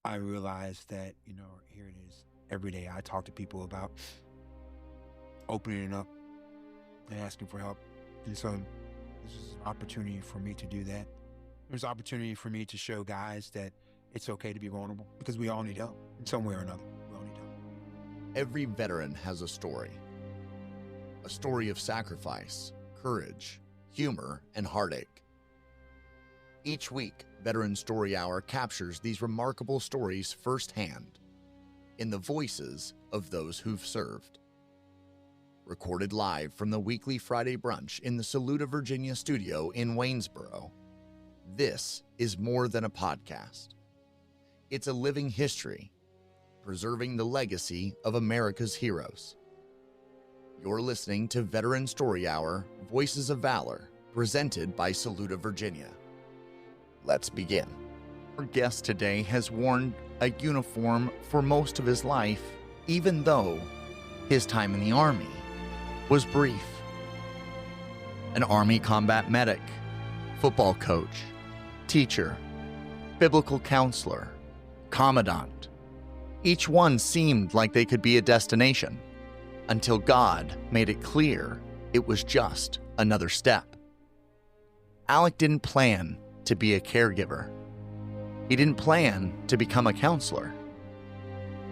I realized that, here it is. Every day I talk to people about opening it up and asking for help. And so this is an opportunity for me to do that. There's an opportunity for me to show guys that it's okay to be vulnerable because we all need help in some way or another. We all need help. Every veteran has a story of sacrifice, courage, humor, and heartache. Each week, Veteran Story Hour captures these remarkable stories firsthand in the voices of those who've served. Recorded live from the weekly Friday brunch in the Saluda, Virginia studio in Waynesboro, this is more than a podcast. It's a living history, preserving the legacy of America's heroes. You're listening to Veteran Story Hour, Voices of Valor, presented by Saluda, Virginia. Let's begin. Our guest today has worn a uniform for most of his life, even though his time in the Army was brief. An Army combat medic, football coach, teacher, biblical counselor, commandant. Each one seemed like they could be a destination until God made it clear it was just another step. Alec didn't plan to be a caregiver. He didn't plan to become a counselor.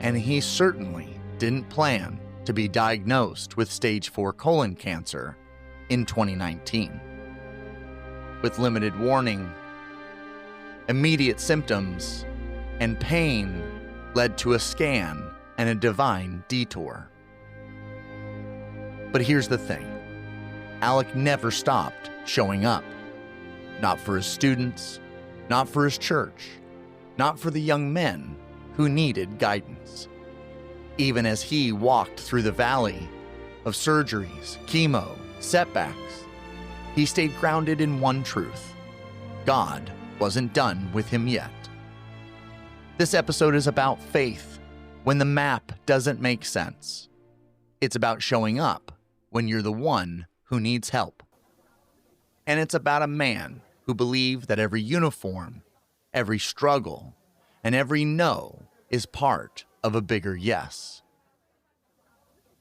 And he certainly didn't plan to be diagnosed with stage 4 colon cancer in 2019. With limited warning, immediate symptoms, and pain led to a scan and a divine detour. But here's the thing. Alec never stopped showing up. Not for his students, not for his church, not for the young men who needed guidance. Even as he walked through the valley of surgeries, chemo, setbacks, he stayed grounded in one truth. God wasn't done with him yet. This episode is about faith when the map doesn't make sense. It's about showing up when you're the one who needs help. And it's about a man who believed that every uniform, every struggle, and every no is part of a bigger yes.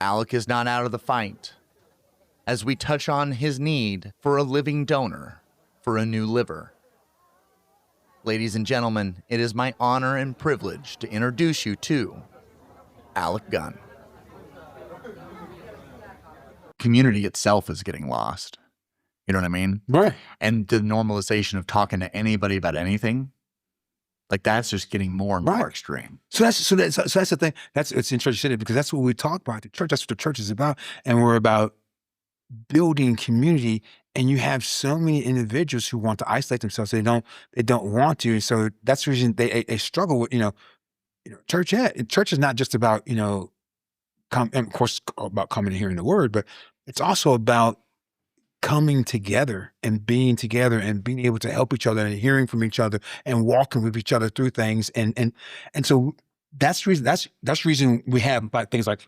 Alec is not out of the fight as we touch on his need for a living donor for a new liver. Ladies and gentlemen, it is my honor and privilege to introduce you to Alec Gunn. Community itself is getting lost. You know what I mean? Right. And the normalization of talking to anybody about anything, like that's just getting more and more extreme. So that's the thing. It's interesting you said it because that's what we talk about. The church. That's what the church is about, and we're about building community. And you have so many individuals who want to isolate themselves. They don't want to. And so that's the reason they struggle with church. Yeah, church is not just about and of course about coming and hearing the word, but it's also about coming together and being able to help each other and hearing from each other and walking with each other through things. And so that's the reason, that's the reason we have things like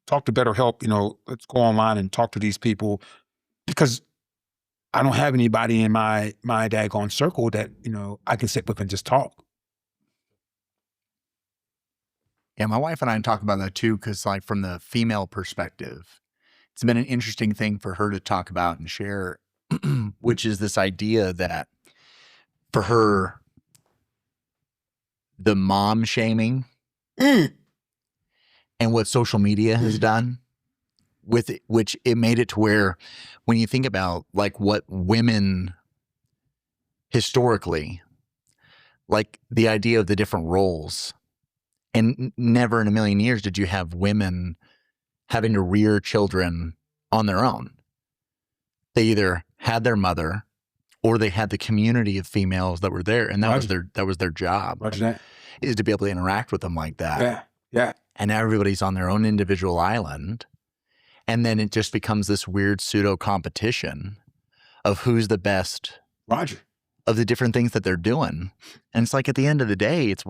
talk to BetterHelp, let's go online and talk to these people, because I don't have anybody in my daggone circle that, I can sit with and just talk. Yeah, my wife and I talk about that too, because like from the female perspective, it's been an interesting thing for her to talk about and share, which is this idea that for her, the mom shaming and what social media has done with it, which it made it to where when you think about like what women historically, like the idea of the different roles, and never in a million years did you have women having to rear children on their own. They either had their mother or they had the community of females that were there, and that was their job. Is to be able to interact with them like that. Yeah. And everybody's on their own individual island. And then it just becomes this weird pseudo competition of who's the best of the different things that they're doing. And it's like at the end of the day, it's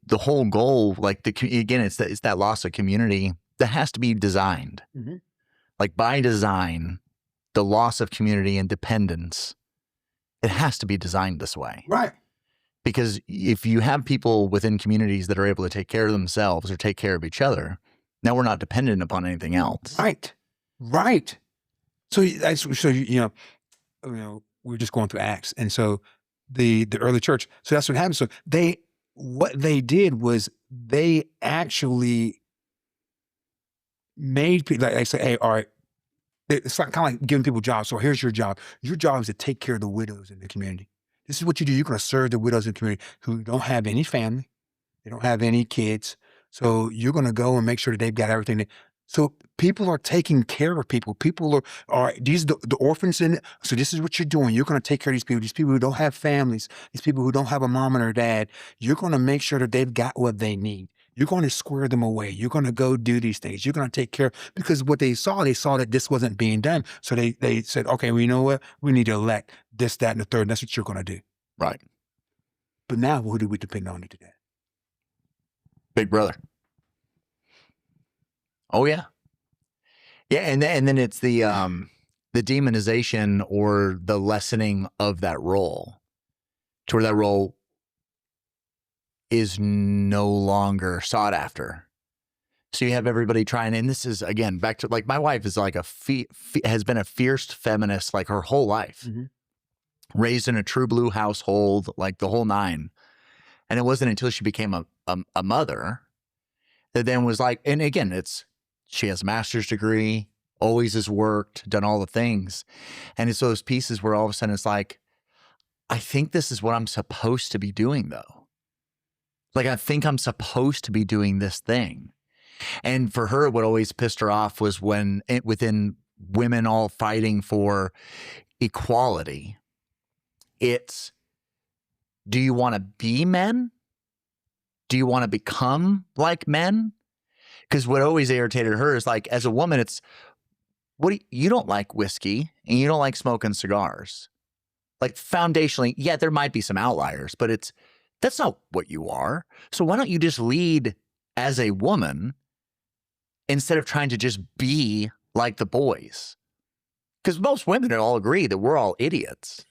the whole goal, like it's that loss of community that has to be designed. Mm-hmm. Like by design, the loss of community and dependence, it has to be designed this way. Right. Because if you have people within communities that are able to take care of themselves or take care of each other, now we're not dependent upon anything else. Right. Right. So we're just going through Acts. And so the early church, so that's what happened. So what they did was they actually made people, like they say, hey, all right, it's kind of like giving people jobs. So here's your job. Your job is to take care of the widows in the community. This is what you do. You're going to serve the widows in the community who don't have any family. They don't have any kids. So you're going to go and make sure that they've got everything. So people are taking care of people. People are these the orphans in it. So this is what you're doing. You're going to take care of these people who don't have families, these people who don't have a mom and a dad. You're going to make sure that they've got what they need. You're going to square them away. You're going to go do these things. You're going to take care, because what they saw that this wasn't being done. So they said, okay, well, you know what? We need to elect this, that, and the third. And that's what you're going to do. Right. But now who do we depend on to do that? Big brother. Oh yeah. Yeah. And then it's the demonization or the lessening of that role to where that role is no longer sought after. So you have everybody trying, and this is again, back to like my wife is like has been a fierce feminist like her whole life, raised in a true blue household, like the whole nine. And it wasn't until she became a mother that then was like, and again, she has a master's degree, always has worked, done all the things. And it's those pieces where all of a sudden it's like, I think this is what I'm supposed to be doing though. Like, I think I'm supposed to be doing this thing. And for her, what always pissed her off was when within women all fighting for equality, it's, do you want to be men? Do you want to become like men? Because what always irritated her is like, as a woman, it's, you don't like whiskey and you don't like smoking cigars. Like foundationally, yeah, there might be some outliers, but that's not what you are. So why don't you just lead as a woman instead of trying to just be like the boys? Because most women all agree that we're all idiots.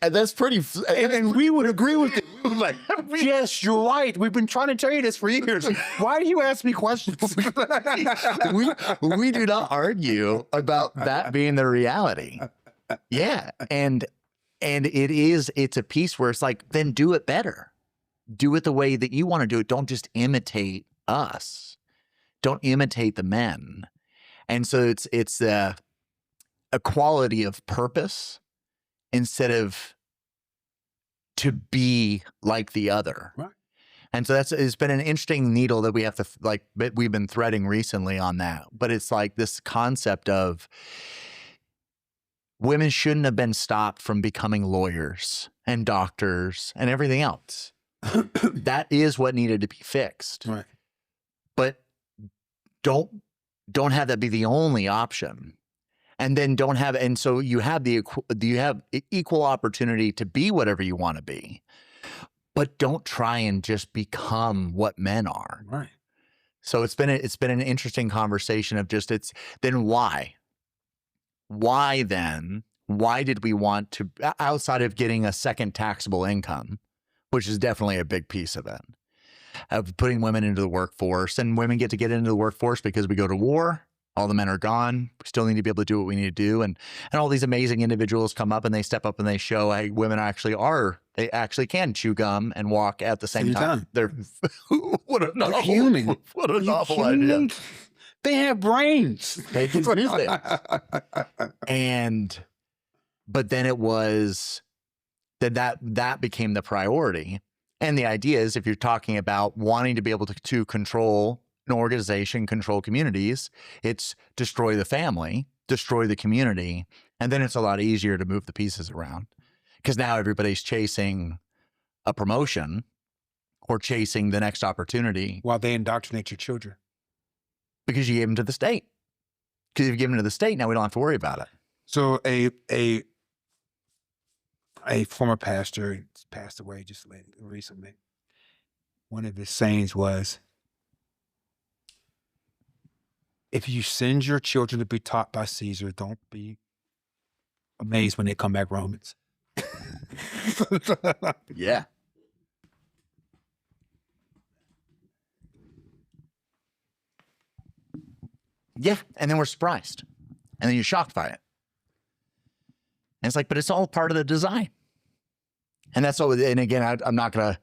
And that's pretty, and we would agree with it. We were like, yes, you're right. We've been trying to tell you this for years. Why do you ask me questions? we do not argue about that being the reality. Yeah. And it's a piece where it's like, then do it better. Do it the way that you want to do it. Don't just imitate us. Don't imitate the men. And so it's a quality of purpose instead of to be like the other. Right. And so it's been an interesting needle that we have to we've been threading recently on that. But it's like this concept of women shouldn't have been stopped from becoming lawyers and doctors and everything else. That is what needed to be fixed. Right. But don't have that be the only option. And then and so you have you have equal opportunity to be whatever you want to be, but don't try and just become what men are. Right. So it's been an interesting conversation of just, then why? Why then? Why did we want to, outside of getting a second taxable income, which is definitely a big piece of it, of putting women into the workforce, and women get into the workforce because we go to war. All the men are gone. We still need to be able to do what we need to do. And all these amazing individuals come up and they step up and they show, hey, women they actually can chew gum and walk at the same time. They're what a novel, human. What a novel idea. They have brains. They can do this. But then it was that became the priority. And the idea is, if you're talking about wanting to be able to control an organization, control communities, it's destroy the family, destroy the community, and then it's a lot easier to move the pieces around. Because now everybody's chasing a promotion or chasing the next opportunity. While they indoctrinate your children. Because you gave them to the state. Because if you give them to the state, now we don't have to worry about it. So a former pastor passed away just recently. One of his sayings was, if you send your children to be taught by Caesar, don't be amazed when they come back Romans. Yeah. Yeah. And then we're surprised. And then you're shocked by it. And it's like, but it's all part of the design. And that's all. And again, I'm not going to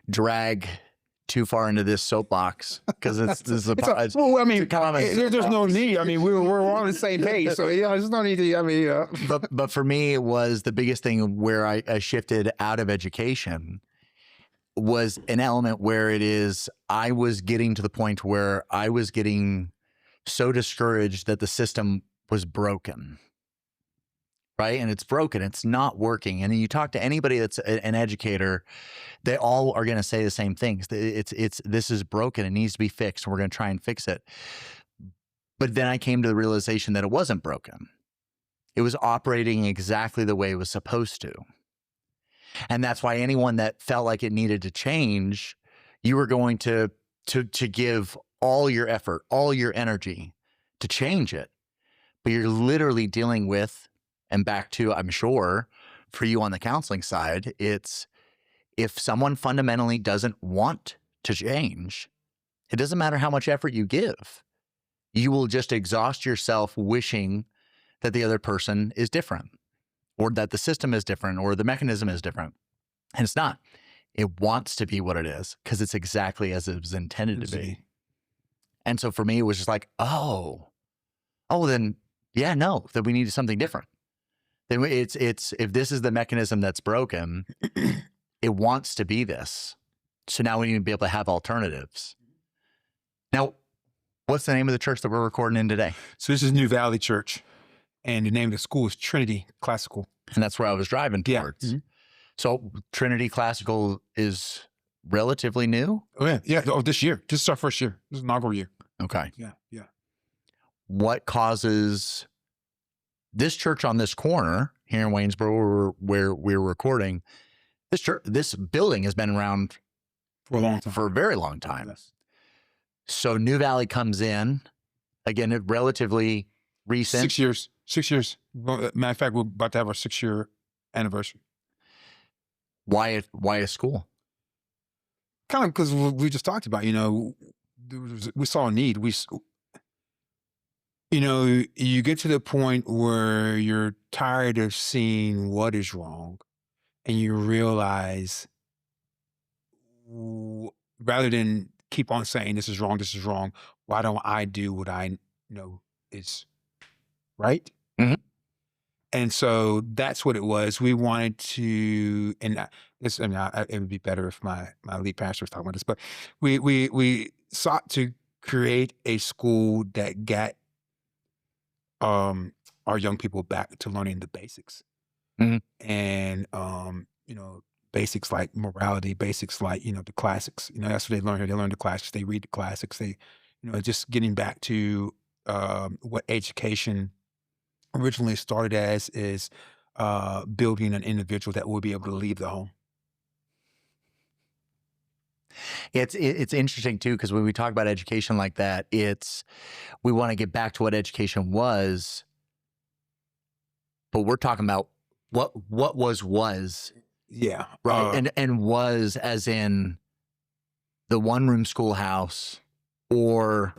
drag too far into this soapbox because there's there's no need. I mean, we're all on the same page, so there's no need to. I mean, but for me, it was the biggest thing where I shifted out of education was an element where I was getting to the point where I was getting so discouraged that the system was broken. Right. And it's broken. It's not working. And you talk to anybody that's an educator, they all are going to say the same things. This is broken. It needs to be fixed. And we're going to try and fix it. But then I came to the realization that it wasn't broken. It was operating exactly the way it was supposed to. And that's why anyone that felt like it needed to change, you were going to give all your effort, all your energy to change it. But you're literally dealing with, and back to, I'm sure, for you on the counseling side, it's if someone fundamentally doesn't want to change, it doesn't matter how much effort you give. You will just exhaust yourself wishing that the other person is different, or that the system is different, or the mechanism is different. And it's not. It wants to be what it is because it's exactly as it was intended to be. And so for me, it was just like, then yeah, no, that we need something different. Then it's if this is the mechanism that's broken, it wants to be this. So now we need to be able to have alternatives. Now, what's the name of the church that we're recording in today? So this is New Valley Church, and the name of the school is Trinity Classical. And that's where I was driving towards. Yeah. Mm-hmm. So Trinity Classical is relatively new? Oh, yeah. Yeah. Oh, this year. This is our first year. This is inaugural year. Okay. Yeah. Yeah. What causes this church on this corner here in Waynesboro where we're recording, this building has been around for a long time, for a very long time. Yes. So New Valley comes in, again, relatively recent. 6 years. 6 years. Well, matter of fact, we're about to have our 6-year anniversary. Why a school? Kind of because we just talked about, we saw a need. You get to the point where you're tired of seeing what is wrong, and you realize rather than keep on saying this is wrong, why don't I do what I know is right? Mm-hmm. And so that's what it was. We wanted to, and it would be better if my lead pastor was talking about this, but we sought to create a school that got our young people back to learning the basics. Mm-hmm. And basics like morality, basics like the classics. That's what they learn here. They learn the classics. They read the classics. They just getting back to what education originally started as is building an individual that will be able to leave the home. It's interesting too, because when we talk about education like that, we want to get back to what education was, but we're talking about what was. Yeah. Right. And was as in the one-room schoolhouse, or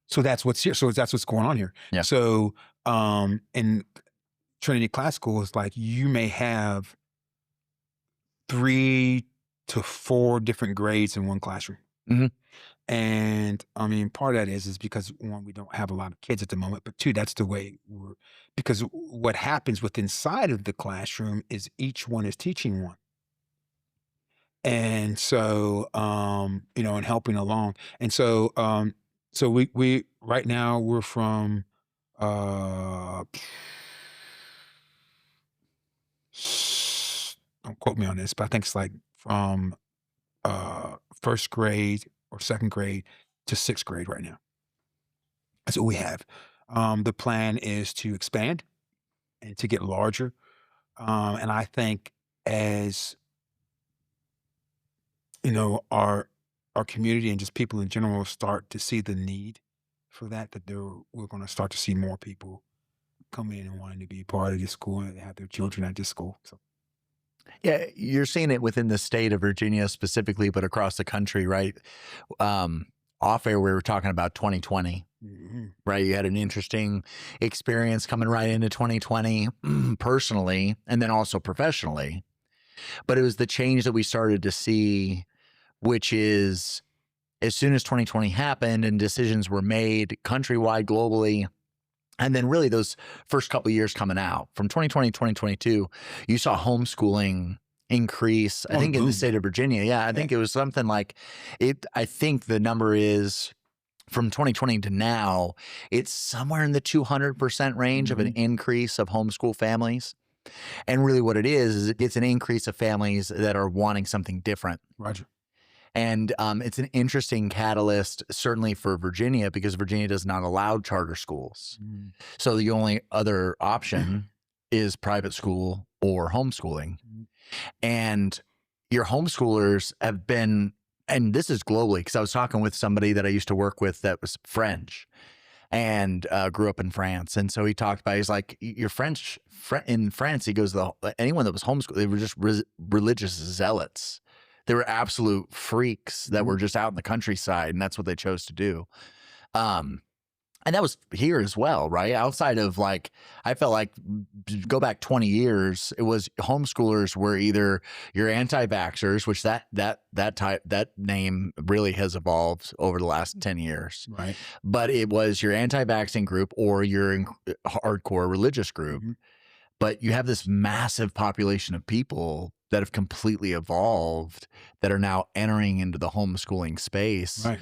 so that's what's here. So that's what's going on here. Yeah. So in Trinity Classical, it's like you may have 3 to 4 different grades in one classroom. Mm-hmm. And I mean, part of that is because 1, we don't have a lot of kids at the moment, but 2, that's the way because what happens within inside of the classroom is each one is teaching one. And so, and helping along. And so, so we right now we're from, don't quote me on this, but I think it's like from, 1st grade or 2nd grade to 6th grade right now. That's what we have. The plan is to expand and to get larger. And I think as, our community and just people in general start to see the need for that we're going to start to see more people come in and wanting to be part of this school and have their children at this school. So. Yeah, you're seeing it within the state of Virginia specifically, but across the country, right? Off air, we were talking about 2020, right? You had an interesting experience coming right into 2020 personally, and then also professionally. But it was the change that we started to see, which is as soon as 2020 happened and decisions were made countrywide, globally, and then really those first couple of years coming out from 2020 to 2022, you saw homeschooling increase. I think in the state of Virginia. Yeah, I think it was something like it. I think the number is from 2020 to now, it's somewhere in the 200% range of an increase of homeschool families. And really what it is it's an increase of families that are wanting something different. Roger. And it's an interesting catalyst, certainly for Virginia, because Virginia does not allow charter schools. So the only other option is private school or homeschooling. And your homeschoolers have been, and this is globally, because I was talking with somebody that I used to work with that was French and grew up in France. And so he talked about, he's like, you're French, in France, he goes, anyone that was homeschooled, they were just religious zealots. They were absolute freaks that were just out in the countryside, and that's what they chose to do. And that was here as well, right? Outside of like, I felt like go back 20 years, it was homeschoolers were either your anti-vaxxers, which that name really has evolved over the last 10 years. Right. But it was your anti-vaxxing group or your hardcore religious group. But you have this massive population of people that have completely evolved that are now entering into the homeschooling space. Right.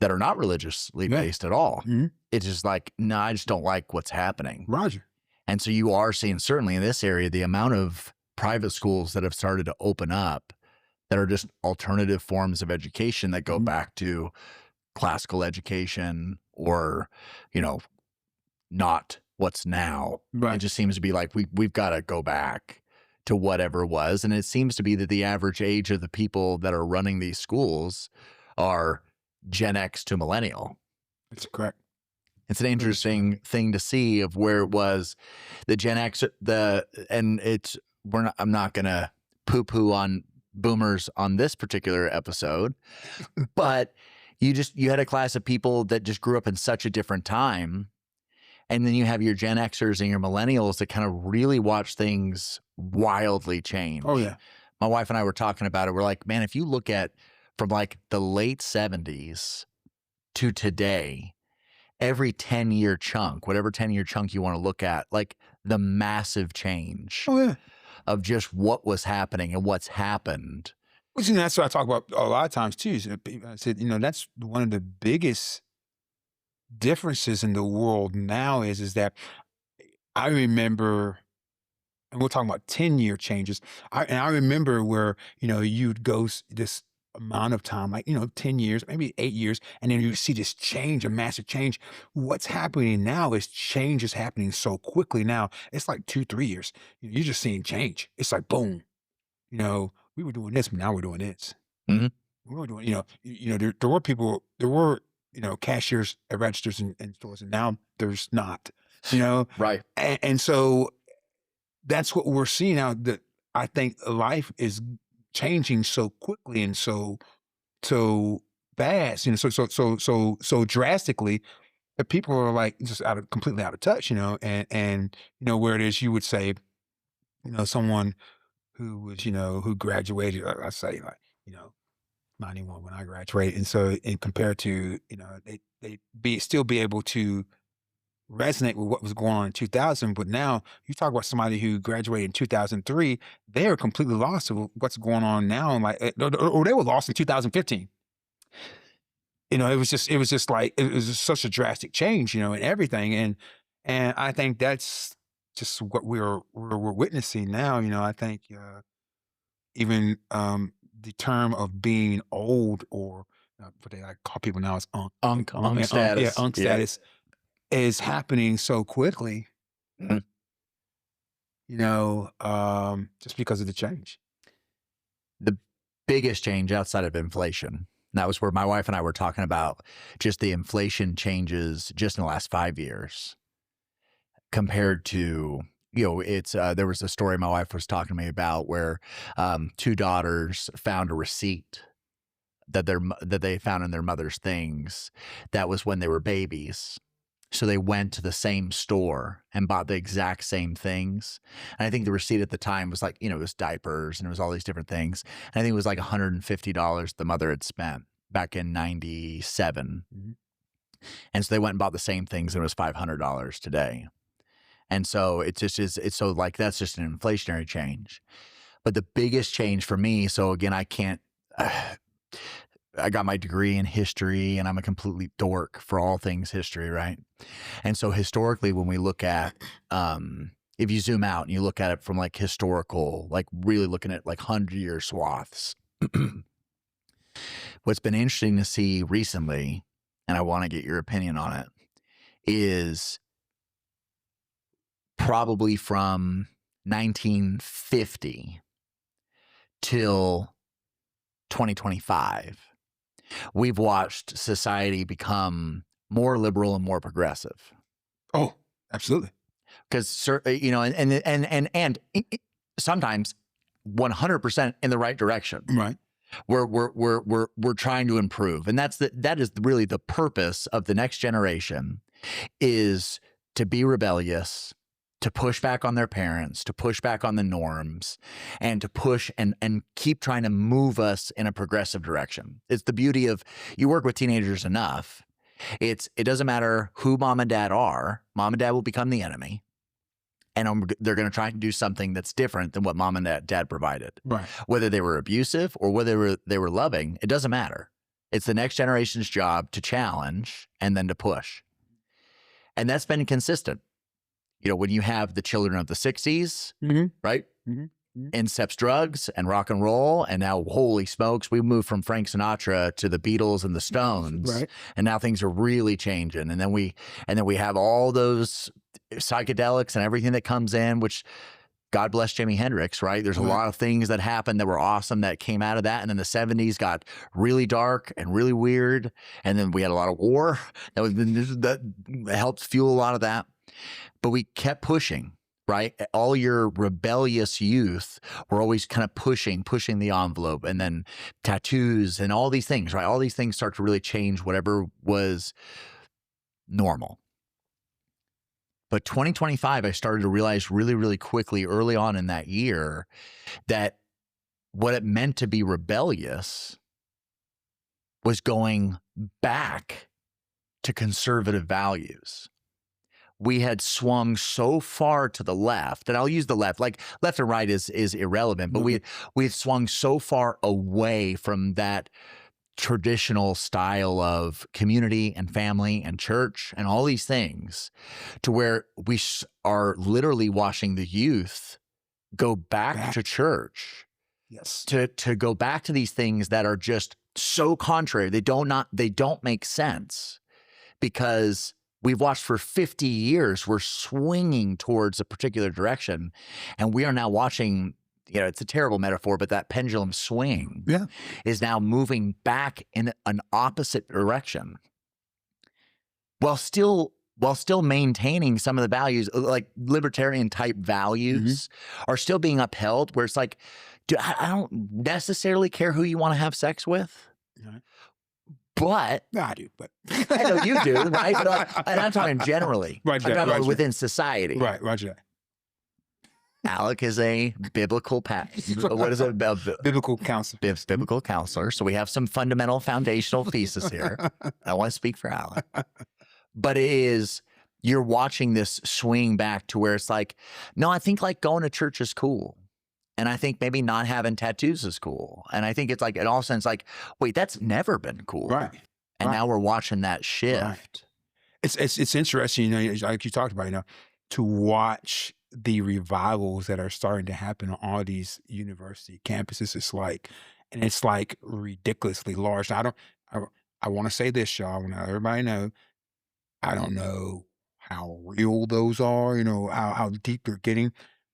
That are not religiously based at all. It's just like, no, I just don't like what's happening. Roger. And so you are seeing, certainly in this area, the amount of private schools that have started to open up that are just alternative forms of education that go back to classical education or, you know, not what's now. Right. It just seems to be like we've got to go back to whatever was. And it seems to be that the average age of the people that are running these schools are Gen X to millennial. That's correct. It's an interesting thing to see of where it was the Gen X, I'm not going to poo-poo on boomers on this particular episode, but you had a class of people that just grew up in such a different time. And then you have your Gen Xers and your millennials that kind of really watch things wildly change. Oh, yeah. My wife and I were talking about it. We're like, man, if you look at from like the late 70s to today, every 10-year chunk, whatever 10-year chunk you want to look at, like the massive change of just what was happening and what's happened. Well, you know, that's what I talk about a lot of times too. I said, you know, that's one of the biggest differences in the world now is that I remember, and we're talking about 10-year changes. I remember where, you know, you'd go this amount of time, like, you know, 10 years, maybe 8 years, and then you see this change, a massive change. What's happening now is change is happening so quickly now. It's like 2-3 years. You're just seeing change. It's like, boom, you know, we were doing this, but now we're doing this. We were doing, there were people, you know, cashiers at registers and stores, and now there's not, you know? Right. And so that's what we're seeing now, that I think life is changing so quickly and so fast, you know, so drastically that people are like just completely out of touch, you know, and you know, where it is you would say, you know, someone who was, you know, who graduated, I say like, you know, 91 when I graduated, and so compared to, you know, they still be able to resonate with what was going on in 2000, but now you talk about somebody who graduated in 2003, they are completely lost to what's going on now, and like, or they were lost in 2015. You know, it was just like, it was just such a drastic change, you know, in everything, and I think that's just what we're witnessing now. You know, I think even the term of being old, or what they like call people now is unk status, unk status. Is happening so quickly, you know, just because of the change. The biggest change outside of inflation, that was where my wife and I were talking about just the inflation changes just in the last 5 years compared to it's there was a story my wife was talking to me about where two daughters found a receipt that they found in their mother's things that was when they were babies. So they went to the same store and bought the exact same things. And I think the receipt at the time was like, it was diapers and it was all these different things. And I think it was like $150 the mother had spent back in 97. Mhm. And so they went and bought the same things and it was $500 today. And so it just is, it's so like, that's just an inflationary change. But the biggest change for me, so again, I can't, I got my degree in history and I'm a complete dork for all things history, right? And so historically, when we look at, if you zoom out and you look at it from like historical, like really looking at like 100-year swaths, what's been interesting to see recently, and I want to get your opinion on it, is probably from 1950 till 2025, we've watched society become more liberal and more progressive. Oh, absolutely. Because and sometimes 100% in the right direction. Right. We're trying to improve, and that is really the purpose of the next generation, is to be rebellious, to push back on their parents, to push back on the norms, and to push and keep trying to move us in a progressive direction. It's the beauty of, you work with teenagers enough, it doesn't matter who mom and dad are, mom and dad will become the enemy. And they're going to try and do something that's different than what mom and dad provided. Right. Whether they were abusive or whether they were loving, it doesn't matter. It's the next generation's job to challenge and then to push. And that's been consistent. When you have the children of the 60s, Mm-hmm. right? Mm-hmm. Incepts drugs and rock and roll. And now, holy smokes, we moved from Frank Sinatra to the Beatles and the Stones. Right. And now things are really changing. And then we have all those psychedelics and everything that comes in, which God bless Jimi Hendrix, right? There's a lot of things that happened that were awesome that came out of that. And then the 70s got really dark and really weird. And then we had a lot of war that helped fuel a lot of that. But we kept pushing, right? All your rebellious youth were always kind of pushing the envelope, and then tattoos and all these things, right? All these things start to really change whatever was normal. But 2025, I started to realize really, really quickly early on in that year that what it meant to be rebellious was going back to conservative values. We had swung so far to the left, and I'll use the left, like left and right is irrelevant, but we had swung so far away from that traditional style of community and family and church and all these things, to where we are literally watching the youth go back to church. Yes. To go back to these things that are just so contrary. They don't make sense, because we've watched for 50 years, we're swinging towards a particular direction, and we are now watching, it's a terrible metaphor, but that pendulum swing is now moving back in an opposite direction, while still maintaining some of the values, like libertarian type values are still being upheld, where it's like, I don't necessarily care who you want to have sex with. But I do, but I know you do, right? But and I'm talking generally. Right, I'm talking right, within society. right, Roger. Alec is a biblical what is it? Biblical counselor. Biblical counselor. So we have some fundamental foundational thesis here. I want to speak for Alec. But you're watching this swing back to where it's like, no, I think like going to church is cool. And I think maybe not having tattoos is cool. And I think it's like, in all sense, like, wait, that's never been cool. Right. And now we're watching that shift. Right. It's interesting, like you talked about, to watch the revivals that are starting to happen on all these university campuses. It's like ridiculously large. I want to say this, y'all. I want to let everybody know, I don't know how real those are, how deep they're getting,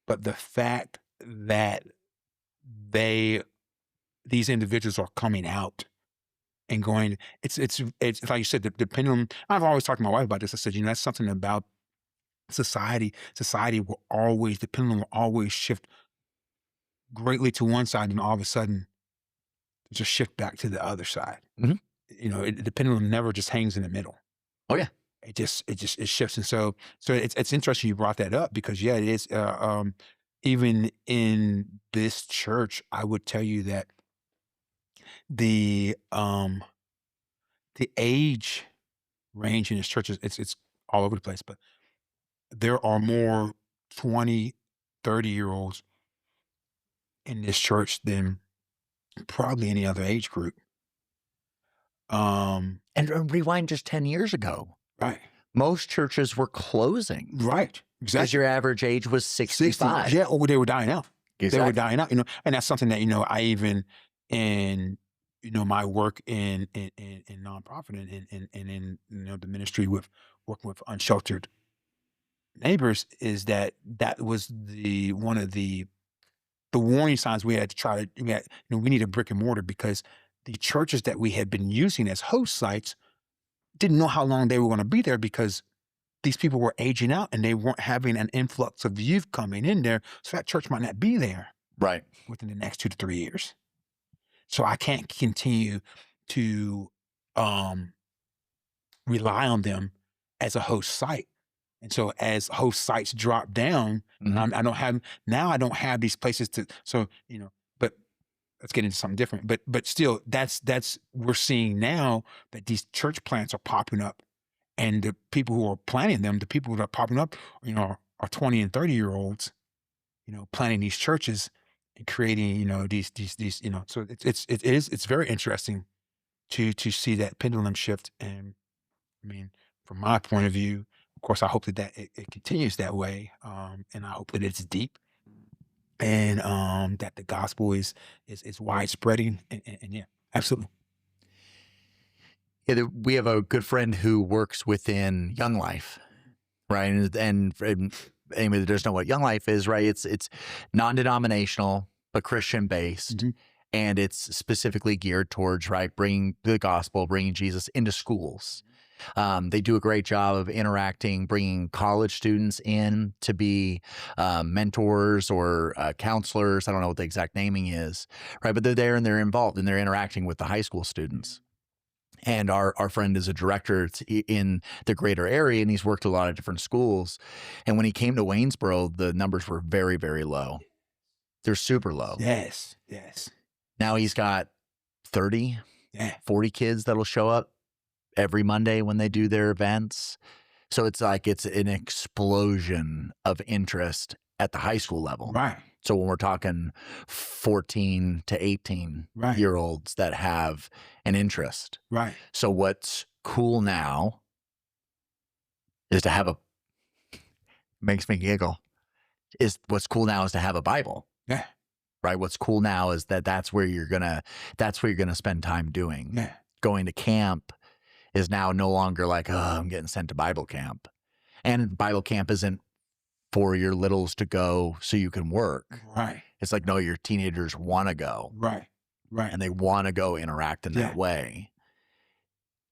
but the fact that these individuals are coming out and going, it's like you said, the pendulum. I've always talked to my wife about this. I said, that's something about society will always, the pendulum will always shift greatly to one side, and all of a sudden just shift back to the other side. Mhm. The pendulum never just hangs in the middle. Oh yeah. It shifts. And so it's interesting you brought that up, because yeah, it is, even in this church, I would tell you that the, the age range in this church is, it's all over the place, but there are more 20, 30-year olds in this church than probably any other age group. And rewind just 10 years ago. Right. Most churches were closing Right. because Exactly. your average age was 60. 65. Yeah. Or they were dying out. They were Exactly. dying out, and that's something that, I even in, my work in nonprofit, and in, the ministry with working with unsheltered neighbors, is that was one of the warning signs we had to try to, we need a brick and mortar, because the churches that we had been using as host sites didn't know how long they were going to be there, because these people were aging out and they weren't having an influx of youth coming in there. So that church might not be there Right. within the next 2 to 3 years. So I can't continue to rely on them as a host site. And so as host sites drop down, Mhm. I don't have these places to, so, but let's get into something different. But still, that's we're seeing now that these church plants are popping up, and the people who are planning them, the people that are popping up, are 20 and 30-year olds, planning these churches and creating, these, so it's very interesting to see that pendulum shift. And I mean, from my point of view, of course, I hope that it continues that way. And I hope that it's deep, and that the gospel is widespreading, and yeah, absolutely. Yeah, we have a good friend who works within Young Life, right? And anybody that doesn't know what Young Life is, right? It's non-denominational but Christian based, Mhm. and it's specifically geared towards bringing the gospel, bringing Jesus into schools. They do a great job of interacting, bringing college students in to be mentors or counselors. I don't know what the exact naming is, right? But they're there and they're involved and they're interacting with the high school students. And our friend is a director in the greater area, and he's worked a lot of different schools. And when he came to Waynesboro, the numbers were very, very low. They're super low. Yes, yes, Now he's got 30, yeah, 40 kids that'll show up every Monday when they do their events. So it's like it's an explosion of interest at the high school level. right, So when we're talking 14 to 18 right, year olds that have an interest. right. So what's cool now is to have makes me giggle, is what's cool now is to have a Bible, Yeah, right? What's cool now is that's where you're gonna spend time doing. yeah, Going to camp is now no longer like, oh, I'm getting sent to Bible camp. And Bible camp isn't for your littles to go so you can work. right, It's like, no, your teenagers want to go right, right. and they want to go interact in Yeah. that way.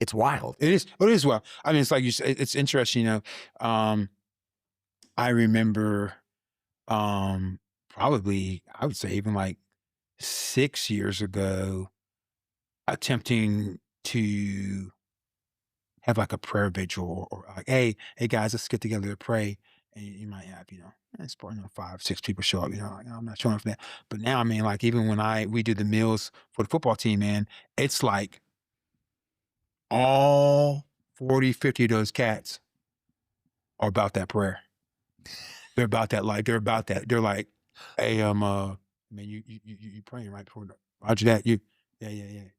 It's wild. It is. It is. Well, I mean, it's like you said, it's interesting. I remember, probably, I would say even like 6 years ago, attempting to have like a prayer vigil, or like, hey guys, let's get together to pray. And you might have, it's probably 5, 6 people show up. Like, I'm not showing up for that. But now, I mean, like, even when we do the meals for the football team, man, it's like all 40, 50 of those cats are about that prayer. They're about that. Like, they're about that. They're like, hey, man, you praying right before Roger that. Yeah.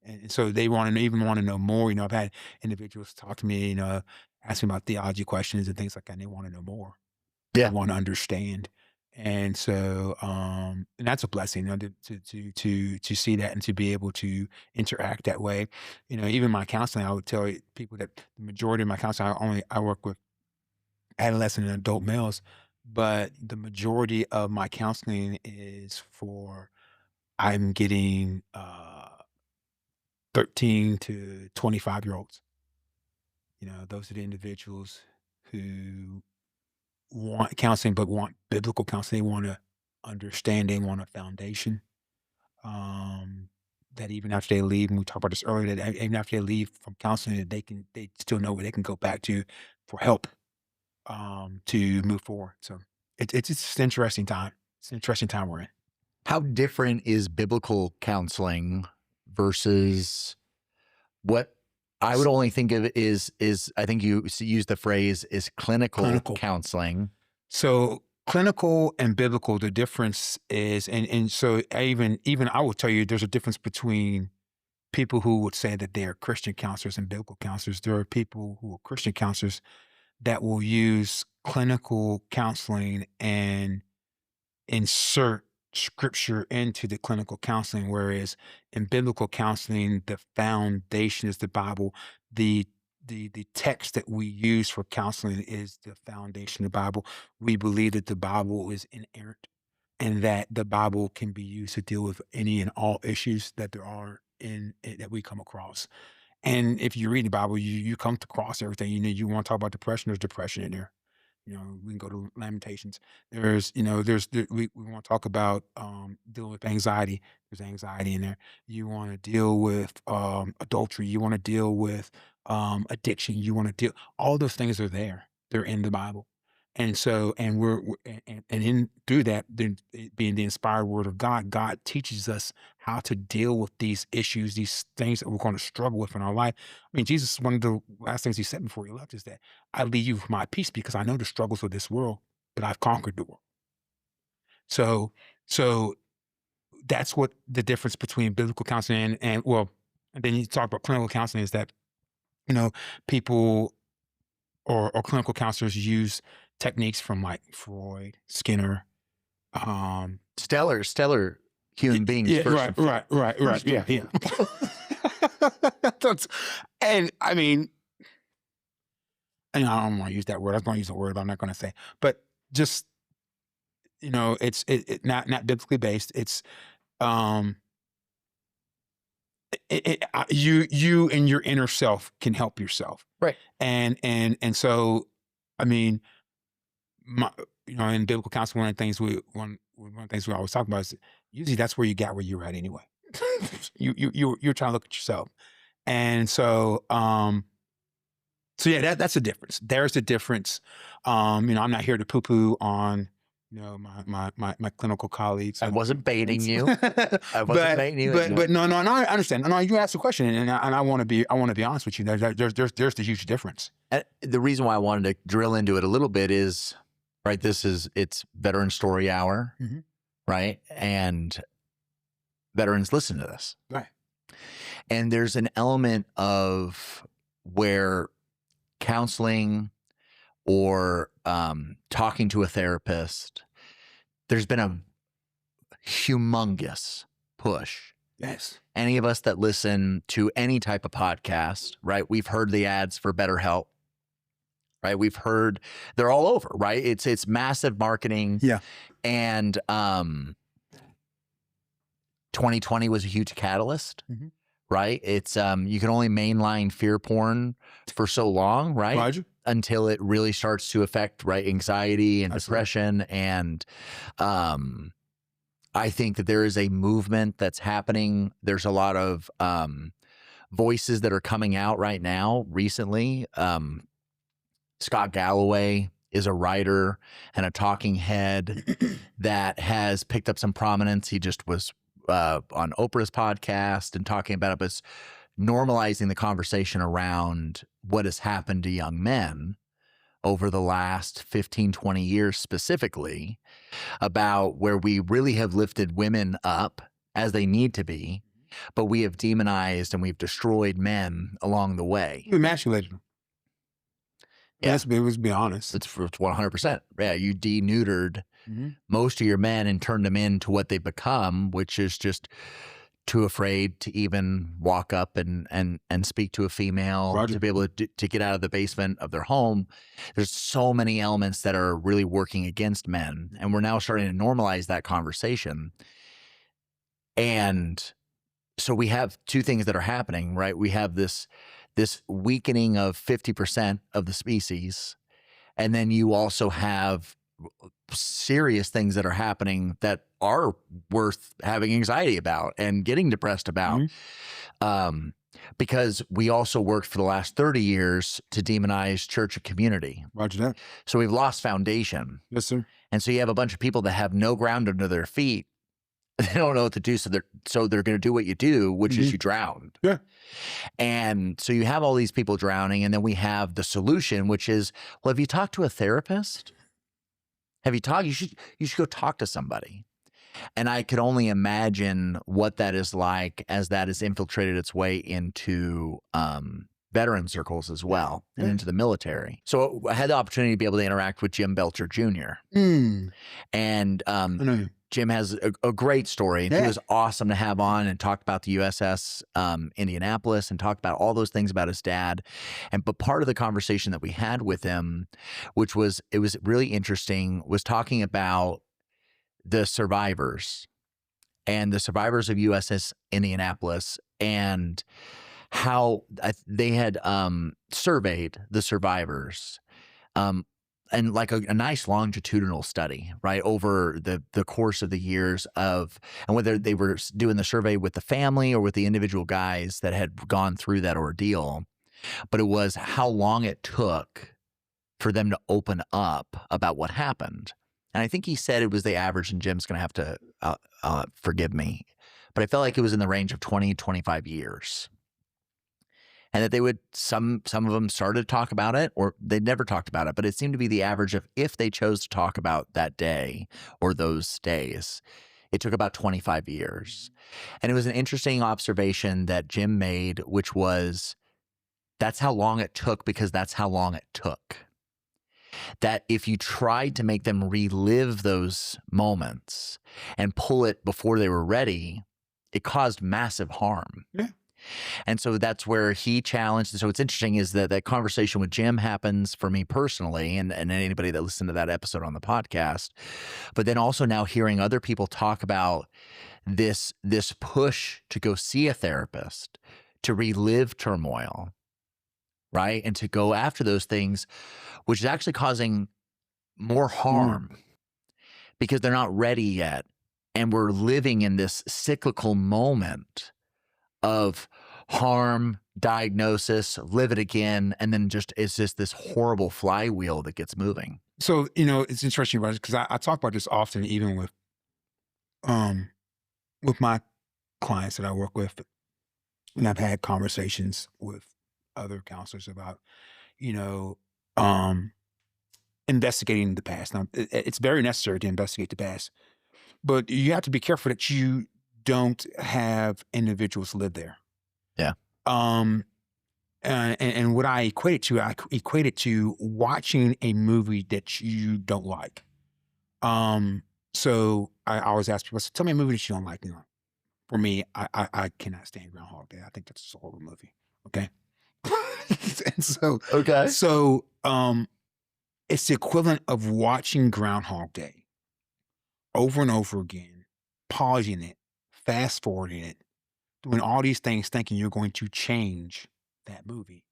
And so they want to know more. I've had individuals talk to me, ask me about theology questions and things like that. And they want to know more. Yeah. They want to understand. And so, and that's a blessing, to see that and to be able to interact that way. Even my counseling, I would tell people that the majority of my counseling, I work with adolescent and adult males, but the majority of my counseling is I'm getting 13 to 25-year-olds. Those are the individuals who want counseling, but want biblical counseling. They want to understand. They want a foundation. That even after they leave, and we talked about this earlier, that even after they leave from counseling, that they still know where they can go back to for help, to move forward. So it's just an interesting time. It's an interesting time we're in. How different is biblical counseling versus what I would only think of is I think you use the phrase is clinical counseling. So clinical and biblical, the difference is, and so even I will tell you, there's a difference between people who would say that they are Christian counselors and biblical counselors. There are people who are Christian counselors that will use clinical counseling and insert scripture into the clinical counseling, whereas in biblical counseling, the foundation is the Bible. The text that we use for counseling is the foundation of the Bible. We believe that the Bible is inerrant and that the Bible can be used to deal with any and all issues that there are that we come across. And if you read the Bible, you come across everything. You want to talk about depression, there's depression in there. We can go to Lamentations. We want to talk about dealing with anxiety. There's anxiety in there. You want to deal with adultery. You want to deal with addiction. You want to deal. All those things are there. They're in the Bible. And so, and through that, it being the inspired word of God, God teaches us how to deal with these issues, these things that we're going to struggle with in our life. I mean, Jesus, one of the last things he said before he left is that I leave you with my peace because I know the struggles of this world, but I've conquered the world. So that's what the difference between biblical counseling and then you talk about clinical counseling is that, people or clinical counselors use techniques from like Freud, Skinner, stellar human beings. Yeah, first right. Yeah. And I mean, and I don't want to use that word. I was going to use a word, but I'm not going to say. But just it's not biblically based. It's you and your inner self can help yourself, right? And so, I mean, in biblical counseling, one of the things we always talk about is usually that's where you got where you're at anyway. You're trying to look at yourself, and so yeah, that's the difference. There's the difference. I'm not here to poo-poo on my clinical colleagues. I wasn't baiting you. But no, I understand. No, you asked a question, and I want to be honest with you. There's the huge difference. And the reason why I wanted to drill into it a little bit is, right, it's Veteran Story Hour, Mm-hmm. right? And veterans listen to this. Right. And there's an element of where counseling or talking to a therapist, there's been a humongous push. Yes. Any of us that listen to any type of podcast, right? We've heard the ads for BetterHelp, right? We've heard they're all over, right? It's massive marketing. Yeah. And 2020 was a huge catalyst, mm-hmm. right? It's you can only mainline fear porn for so long, right? Roger. Until it really starts to affect, right, anxiety and depression. And I think that there is a movement that's happening. There's a lot of voices that are coming out right now recently. Scott Galloway is a writer and a talking head that has picked up some prominence. He just was on Oprah's podcast and talking about it, but normalizing the conversation around what has happened to young men over the last 15, 20 years specifically, about where we really have lifted women up as they need to be, but we have demonized and we've destroyed men along the way. We emasculated them. Yeah. Let's be honest. It's 100%. Yeah, you deneutered mm-hmm. most of your men and turned them into what they become, which is just too afraid to even walk up and speak to a female, Roger. to be able to get out of the basement of their home. There's so many elements that are really working against men, and we're now starting to normalize that conversation. And so we have two things that are happening, right? We have this weakening of 50% of the species, And then you also have serious things that are happening that are worth having anxiety about and getting depressed about. Because we also worked for the last 30 years to demonize church and community. Roger that. So we've lost foundation. Yes, sir. And so you have a bunch of people that have no ground under their feet. They don't know what to do. So they're going to do what you do, which is you drown. Yeah. And so you have all these people drowning. And then we have the solution, which is, well, have you talked to a therapist? Have you talked? You should go talk to somebody. And I could only imagine what that is like as that has infiltrated its way into veteran circles as well and into the military. So I had the opportunity to be able to interact with Jim Belcher Jr. And I know you. Jim has a great story. And he was awesome to have on and talked about the USS Indianapolis and talked about all those things about his dad. But part of the conversation that we had with him, it was really interesting, was talking about the survivors and the survivors of USS Indianapolis and how they had surveyed the survivors and like a nice longitudinal study, right, over the course of the years of, and whether they were doing the survey with the family or with the individual guys that had gone through that ordeal, but it was how long it took for them to open up about what happened. And I think he said it was the average, and Jim's going to have to forgive me, but I felt like it was in the range of 20, 25 years. And that they would, some of them started to talk about it, or they'd never talked about it, but it seemed to be the average of, if they chose to talk about that day or those days, it took about 25 years. And it was an interesting observation that Jim made, which was, that's how long it took because that's how long it took. That if you tried to make them relive those moments and pull it before they were ready, it caused massive harm. Yeah. And so that's where he challenged. And so what's interesting is that that conversation with Jim happens for me personally and anybody that listened to that episode on the podcast. But then also now hearing other people talk about this push to go see a therapist, to relive turmoil, right? And to go after those things, which is actually causing more harm because they're not ready yet. And we're living in this cyclical moment of harm, diagnosis, live it again, and then it's just this horrible flywheel that gets moving. So, it's interesting about it because I talk about this often, even with my clients that I work with, and I've had conversations with other counselors about, investigating the past. Now, it's very necessary to investigate the past, but you have to be careful that you don't have individuals live there. Yeah. And what I equate it to watching a movie that you don't like. So I always ask people, so tell me a movie that you don't like. For me, I cannot stand Groundhog Day. I think that's a horrible movie. Okay. And so, it's the equivalent of watching Groundhog Day over and over again, pausing it, fast forwarding it, doing all these things, thinking you're going to change that movie.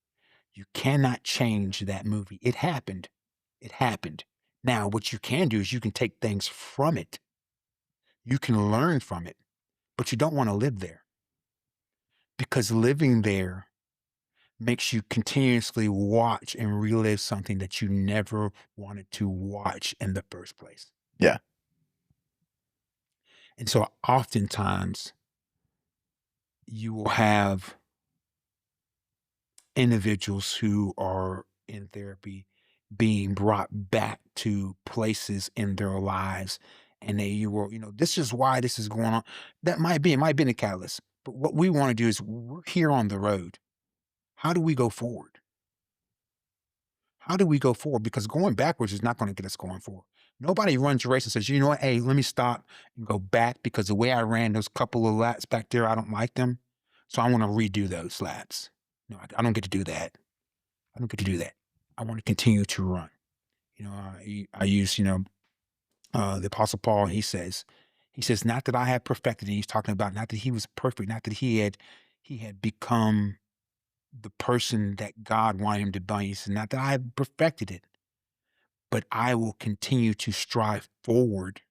You cannot change that movie. It happened. It happened. Now, what you can do is you can take things from it. You can learn from it, but you don't want to live there because living there makes you continuously watch and relive something that you never wanted to watch in the first place. Yeah. And so oftentimes you will have individuals who are in therapy being brought back to places in their lives, and this is why this is going on. It might be a catalyst, but what we want to do is we're here on the road. How do we go forward? How do we go forward? Because going backwards is not going to get us going forward. Nobody runs a race and says, you know what, hey, let me stop and go back because the way I ran those couple of laps back there, I don't like them. So I want to redo those laps. No, I don't get to do that. I don't get to do that. I want to continue to run. I use, the Apostle Paul, he says, not that I have perfected it. He's talking about not that he was perfect, not that he had become the person that God wanted him to be. He said, not that I have perfected it, but I will continue to strive forward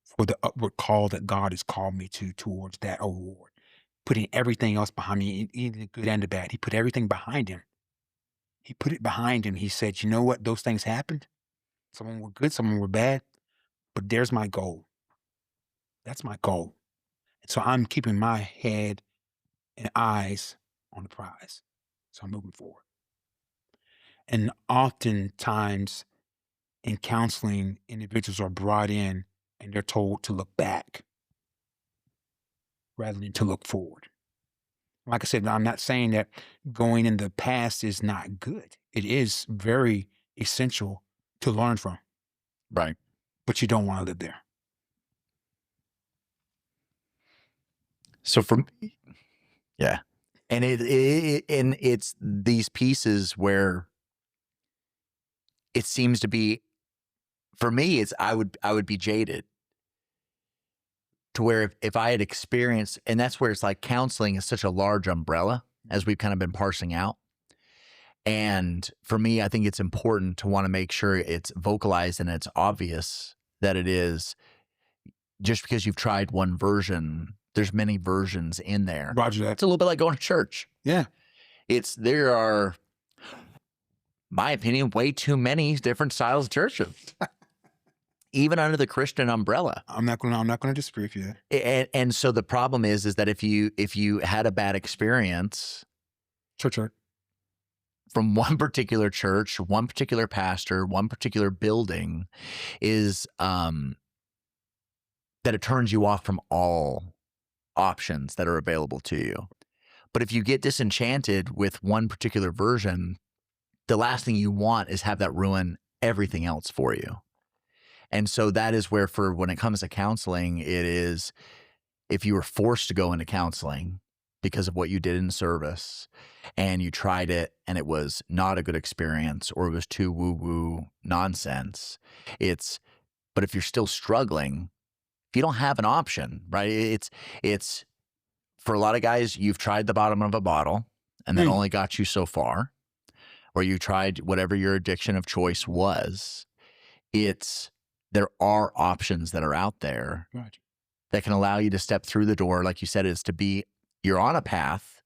for the upward call that God has called me to towards that award, putting everything else behind me, even the good and the bad. He put everything behind him. He put it behind him. He said, you know what? Those things happened. Some of them were good, some of them were bad, but there's my goal. That's my goal. And so I'm keeping my head and eyes on the prize. So I'm moving forward. And oftentimes in counseling, individuals are brought in and they're told to look back rather than to look forward. Like I said, I'm not saying that going in the past is not good. It is very essential to learn from, Right. but you don't want to live there. So for me, yeah. And it's these pieces where it seems to be, for me, it's I would be jaded to where if I had experienced, and that's where it's like counseling is such a large umbrella as we've kind of been parsing out. And for me, I think it's important to want to make sure it's vocalized and it's obvious that it is. Just because you've tried one version, there's many versions in there. Roger that. It's a little bit like going to church. Yeah. There are, my opinion, way too many different styles of churches, even under the Christian umbrella. I'm not gonna disagree with you there. And so the problem is that if you had a bad experience, Church. from one particular church, one particular pastor, one particular building, is that it turns you off from all options that are available to you. But if you get disenchanted with one particular version, the last thing you want is have that ruin everything else for you. And so that is where, for when it comes to counseling, it is, if you were forced to go into counseling because of what you did in service and you tried it and it was not a good experience, or it was too woo-woo nonsense, but if you're still struggling, if you don't have an option, right? It's for a lot of guys, you've tried the bottom of a bottle and that only got you so far, or you tried whatever your addiction of choice was. There are options that are out there that can allow you to step through the door. Like you said, you're on a path.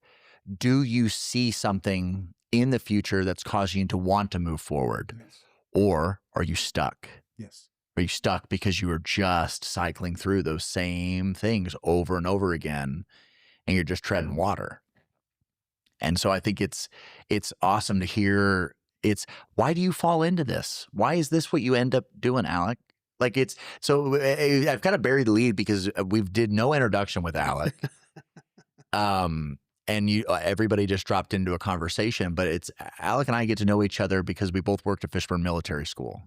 Do you see something in the future that's causing you to want to move forward? Yes. Or are you stuck? Yes. Are you stuck because you are just cycling through those same things over and over again and you're just treading water? And so I think it's awesome to hear. Why do you fall into this? Why is this what you end up doing, Alec? Like so I've kind of buried the lead because we did no introduction with Alec. And everybody just dropped into a conversation, but it's Alec and I get to know each other because we both worked at Fishburne Military School.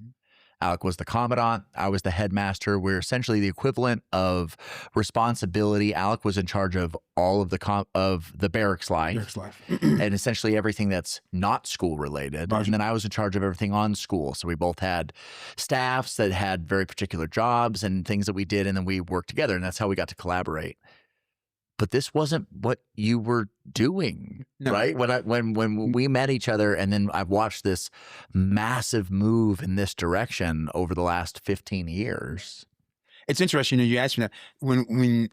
Alec was the commandant. I was the headmaster. We're essentially the equivalent of responsibility. Alec was in charge of all of the barracks life. And essentially everything that's not school related. Roger. And then I was in charge of everything on school. So we both had staffs that had very particular jobs and things that we did, and then we worked together, and that's how we got to collaborate. But this wasn't what you were doing, right? When we met each other, and then I've watched this massive move in this direction over the last 15 years. It's interesting. You asked me that when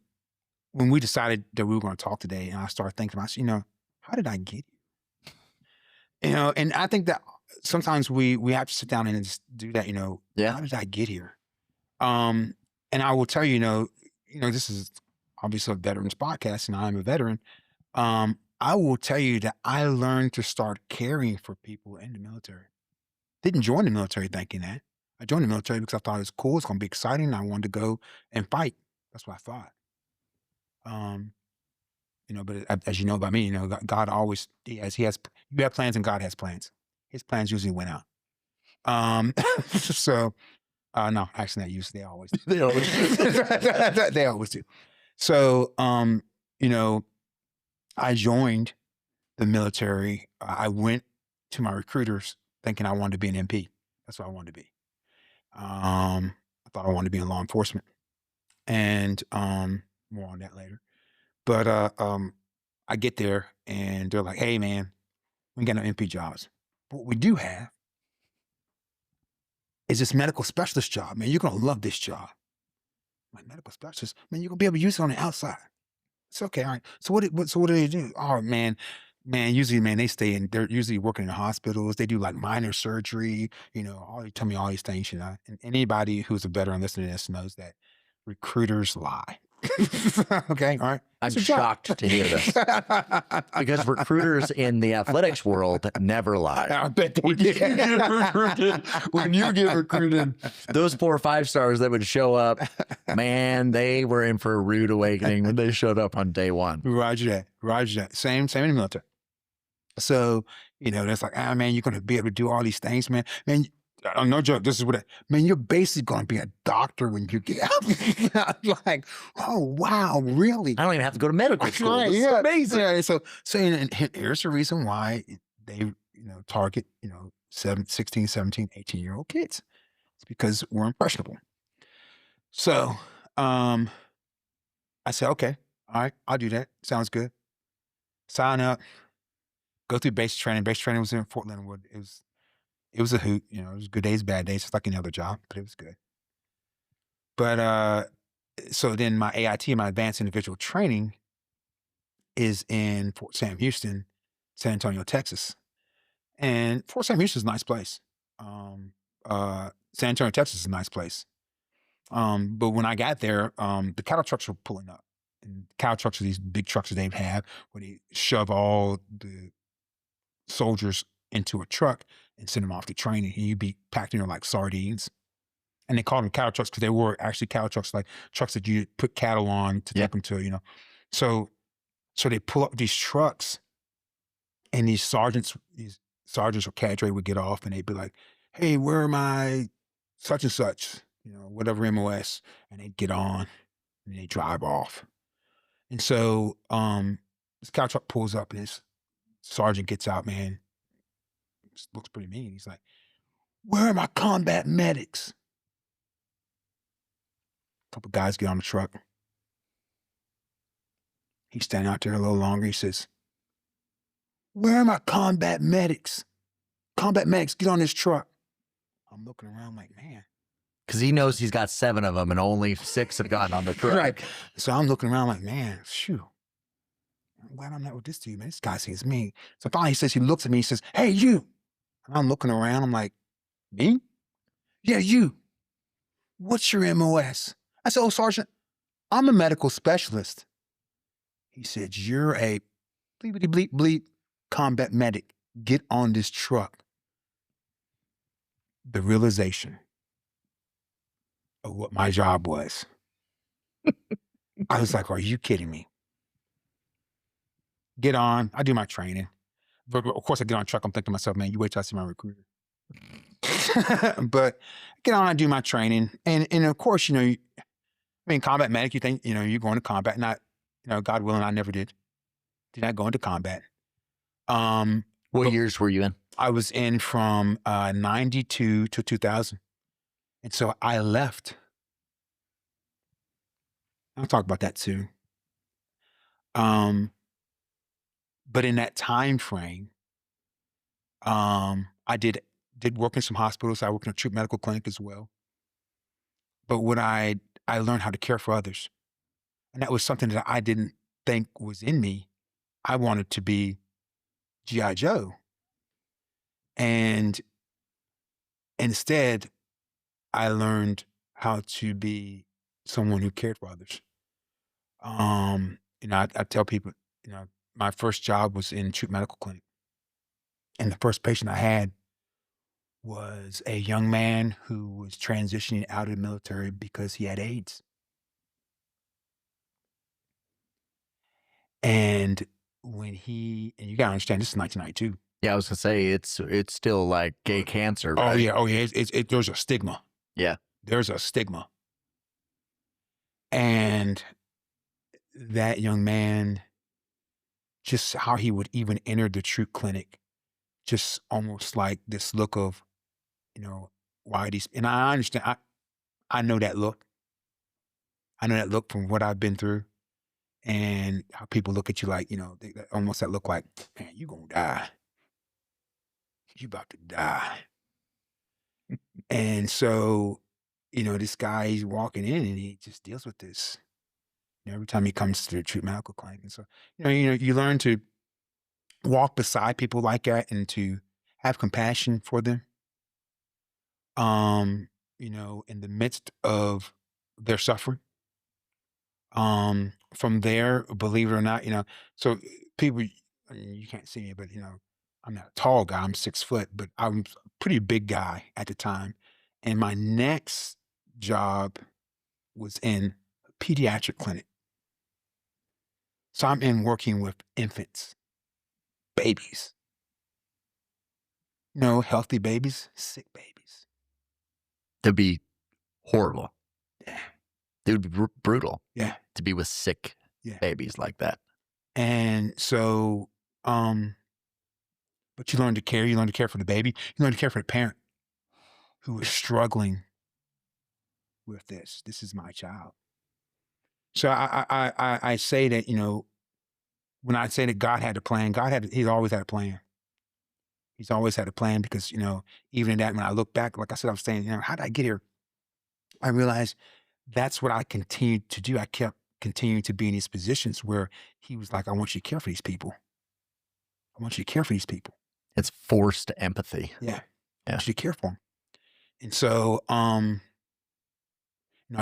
we decided that we were going to talk today, and I started thinking about, how did I get here? And I think that sometimes we have to sit down and just do that. How did I get here? And I will tell you, this is obviously a veterans podcast, and I'm a veteran. I will tell you that I learned to start caring for people in the military. Didn't join the military thinking that. I joined the military because I thought it was cool. It's going to be exciting. And I wanted to go and fight. That's what I thought. But as you know about me, God always, you have plans and God has plans. His plans usually went out. No, actually not usually. They always do. They always do. They always do. So, I joined the military. I went to my recruiters thinking I wanted to be an MP. That's what I wanted to be. I thought I wanted to be in law enforcement, and more on that later. But I get there and they're like, "Hey, man, we got no MP jobs. But what we do have is this medical specialist job, man. You're going to love this job. My medical specialist, man, you're going to be able to use it on the outside. It's okay. All right. So what do they do? Oh, man. Usually, man, they're usually working in hospitals. They do like minor surgery, they tell me all these things, And anybody who's a veteran listening to this knows that recruiters lie. Okay. All right. I'm It's a job. shocked to hear this because recruiters in the athletics world never lie. I bet they did. When you get recruited, those 4 or 5 stars that would show up, man, they were in for a rude awakening when they showed up on day one. Roger that. Same in the military. So, that's like, man, you're going to be able to do all these things, man. Man, no joke. This is man, you're basically going to be a doctor when you get out. Like, oh, wow, really? I don't even have to go to medical school. Right, This is amazing. Yeah, so and here's the reason why they, target, 16, 17, 18-year-old kids. It's because we're impressionable. So, I said, okay, all right, I'll do that. Sounds good. Sign up, go through basic training. Basic training was in Fort Leonard Wood. It was a hoot, it was good days, bad days, just like any other job, but it was good. But so then my AIT, my advanced individual training, is in Fort Sam Houston, San Antonio, Texas. And Fort Sam Houston is a nice place. San Antonio, Texas is a nice place. But when I got there, the cattle trucks were pulling up. And cattle trucks are these big trucks that they have where they shove all the soldiers into a truck and send them off to training. And you'd be packed in like sardines. And they called them cattle trucks because they were actually cattle trucks, like trucks that you put cattle on to take them to, So they pull up these trucks, and these sergeants or cadre would get off, and they'd be like, hey, where are my such and such, whatever MOS, and they'd get on and they drive off. And so this cattle truck pulls up, and this sergeant gets out, man, looks pretty mean. He's like, where are my combat medics? A couple guys get on the truck. He's standing out there a little longer. He says, where are my combat medics? Combat medics, get on this truck. I'm looking around like, man. Because he knows he's got 7 of them and only 6 have gotten on the truck. Right. So I'm looking around like, man, shoo. I'm glad I'm not with this dude, man. This guy seems mean. So finally he looks at me, he says, hey, you. And I'm looking around. I'm like, me? Yeah, you. What's your MOS? I said, oh, Sergeant, I'm a medical specialist. He said, you're a bleepity bleep bleep combat medic. Get on this truck. The realization of what my job was. I was like, are you kidding me? Get on. I do my training. But of course, I get on the truck. I'm thinking to myself, man, you wait till I see my recruiter. But get on, I do my training. And of course, combat medic, you think, you're going to combat. Not, God willing, I never did. Did not go into combat. What years were you in? I was in from 92 to 2000. And so I left. I'll talk about that too. But in that time frame, I did work in some hospitals. I worked in a troop medical clinic as well. But what I learned how to care for others. And that was something that I didn't think was in me. I wanted to be G.I. Joe. And instead, I learned how to be someone who cared for others. I tell people, my first job was in troop medical clinic. And the first patient I had was a young man who was transitioning out of the military because he had AIDS. And and you gotta understand, this is 1992. Yeah, I was gonna say it's still like gay cancer. Right? Oh yeah. There's a stigma. Yeah, there's a stigma. And that young man, just how he would even enter the troop clinic, just almost like this look of, why these, and I understand, I know that look. I know that look from what I've been through and how people look at you like, almost that look like, man, you gonna die. You about to die. And so, this guy, he's walking in and he just deals with this every time he comes to the treatment medical clinic. And so, you learn to walk beside people like that and to have compassion for them. In the midst of their suffering. From there, believe it or not, so people, I mean, you can't see me, but I'm not a tall guy. I'm 6 foot, but I'm a pretty big guy at the time. And my next job was in a pediatric clinic. So I'm in working with infants, babies, healthy babies, sick babies. That'd be horrible. Yeah. It would be brutal. Yeah. To be with sick Yeah. babies like that. And so, but you learn to care. You learn to care for the baby. You learn to care for the parent who is struggling with this. This is my child. So I say that, when I say that God had a plan, he's always had a plan. He's always had a plan because, even in that, when I look back, like I said, I was saying, how did I get here? I realized that's what I continued to do. I kept continuing to be in these positions where he was like, I want you to care for these people. I want you to care for these people. It's forced empathy. Yeah. I Yeah. want you to care for them. And so, I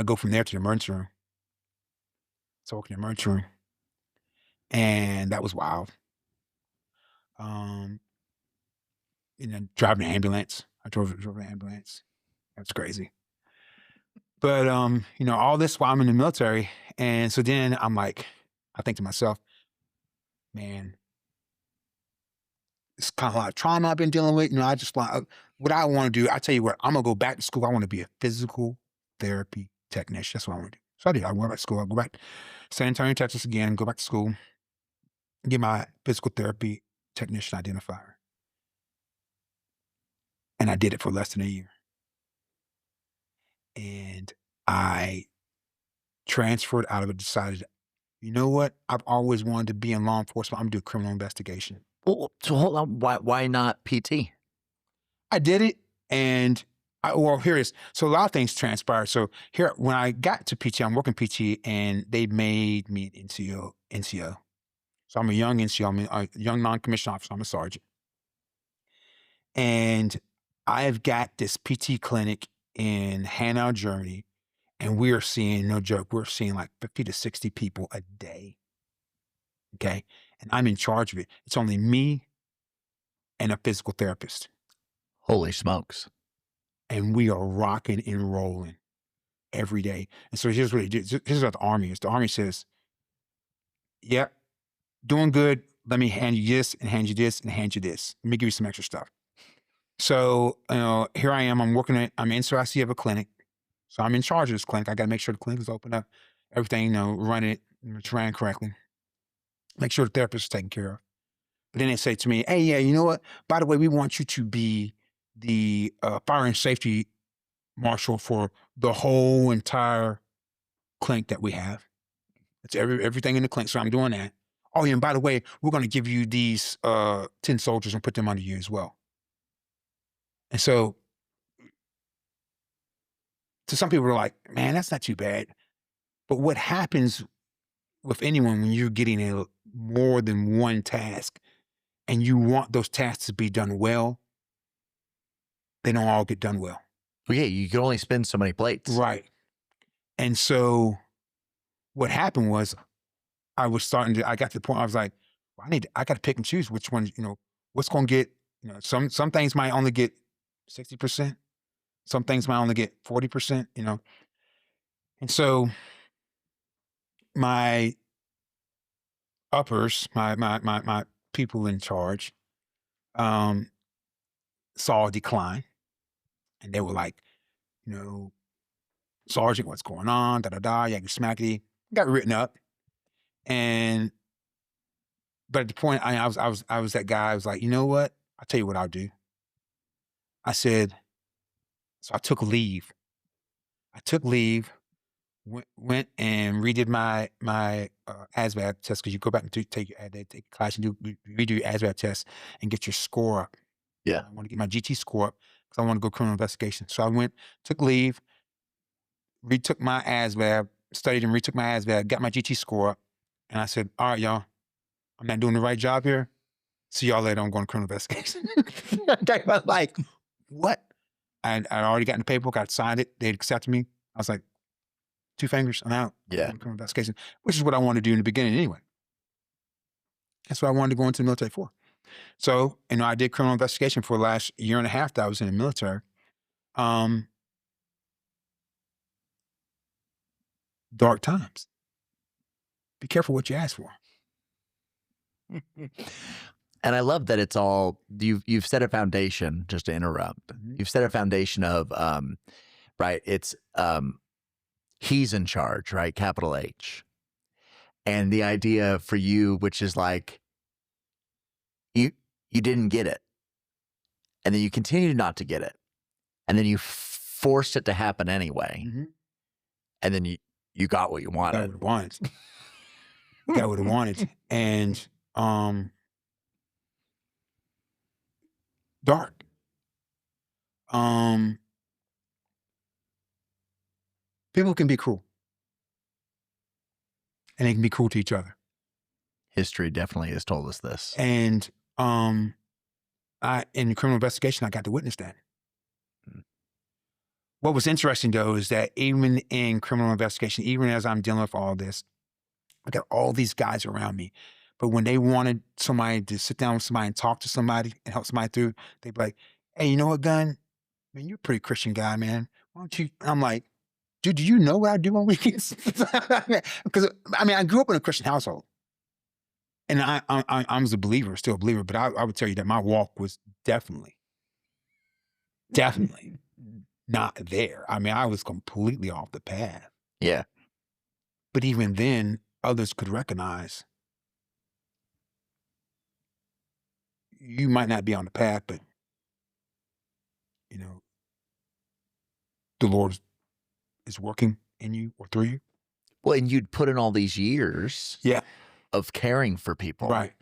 go from there to the emergency room. So I work in the emergency room. And that was wild. Driving an ambulance. I drove an ambulance. That's crazy. But, all this while I'm in the military. And so then I'm like, I think to myself, man, it's kind of a lot of trauma I've been dealing with. I just want, what I want to do, I tell you what, I'm going to go back to school. I want to be a physical therapy technician. That's what I want to do. So I did. I went back to school. I go back to San Antonio, Texas again, go back to school, get my physical therapy technician identifier. And I did it for less than a year. And I transferred out of it, decided, you know what? I've always wanted to be in law enforcement. I'm going to do criminal investigation. Well, so hold on. Why not PT? I did it. And here it is. So a lot of things transpired. So here, when I got to PT, I'm working PT and they made me an NCO. So I'm a young NCO. I'm a young non-commissioned officer. I'm a sergeant. And I've got this PT clinic in Hanau, Germany. And we are seeing, no joke, we're seeing like 50 to 60 people a day. Okay. And I'm in charge of it. It's only me and a physical therapist. Holy smokes. And we are rocking and rolling every day. And so here's what they do. Here's what the Army is. The Army says, yep, doing good. Let me hand you this and hand you this and hand you this. Let me give you some extra stuff. So, here I am. I'm in CIC of a clinic. So I'm in charge of this clinic. I got to make sure the clinic is open up. Everything, run it, it's ran correctly. Make sure the therapist is taken care of. But then they say to me, hey, yeah, you know what? By the way, we want you to be the fire and safety marshal for the whole entire clinic that we have. It's everything in the clinic. So I'm doing that. Oh, yeah, and by the way, we're going to give you these 10 soldiers and put them under you as well. And so some people are like, man, that's not too bad. But what happens with anyone when you're getting more than one task and you want those tasks to be done well, they don't all get done well. Well, yeah, you can only spin so many plates. Right. And so what happened was I got to the point I was like, well, I got to pick and choose which ones, what's going to get, some things might only get 60%. Some things might only get 40%, And so my uppers, my people in charge, saw a decline. And they were like, Sergeant, what's going on? Yakety smackety. Got written up. But at the point I was that guy, I was like, you know what? I'll tell you what I'll do. I said, so I took leave. Went and redid my ASVAB test, because you go back and take a class and redo your ASVAB test and get your score up. Yeah. I want to get my GT score up because I want to go criminal investigation. So I went, took leave, retook my ASVAB, studied and retook my ASVAB, got my GT score up, and I said, all right, y'all, I'm not doing the right job here. See y'all later. I'm going to criminal investigation. They were like, what? I'd already gotten the paperwork. I'd signed it. They'd accepted me. I was like, 2 fingers, I'm out. Yeah. I'm criminal investigation, which is what I wanted to do in the beginning anyway. That's what I wanted to go into the military for. So, I did criminal investigation for the last year and a half that I was in the military. Dark times. Be careful what you ask for. And I love that it's all you've set a foundation, just to interrupt. Mhm. You've set a foundation of right, it's he's in charge, right? Capital H. And the idea for you, which is like you didn't get it. And then you continued not to get it. And then you forced it to happen anyway. Mhm. And then you got what you Got wanted. what I wanted. Got what I wanted. And dark. People can be cruel. And they can be cruel to each other. History definitely has told us this. And in criminal investigation, I got to witness that. Mm. What was interesting, though, is that even in criminal investigation, even as I'm dealing with all this, I got all these guys around me. But when they wanted somebody to sit down with somebody and talk to somebody and help somebody through, they'd be like, hey, you know what, Gunn? Man, you're a pretty Christian guy, man. Why don't you? I'm like, dude, do you know what I do on weekends? Because, I grew up in a Christian household. And I was a believer, still a believer, but I would tell you that my walk was definitely not there. I was completely off the path. Yeah. But even then, others could recognize you might not be on the path, but, the Lord is working in you or through you. Well, and you'd put in all these years of caring for people. Right.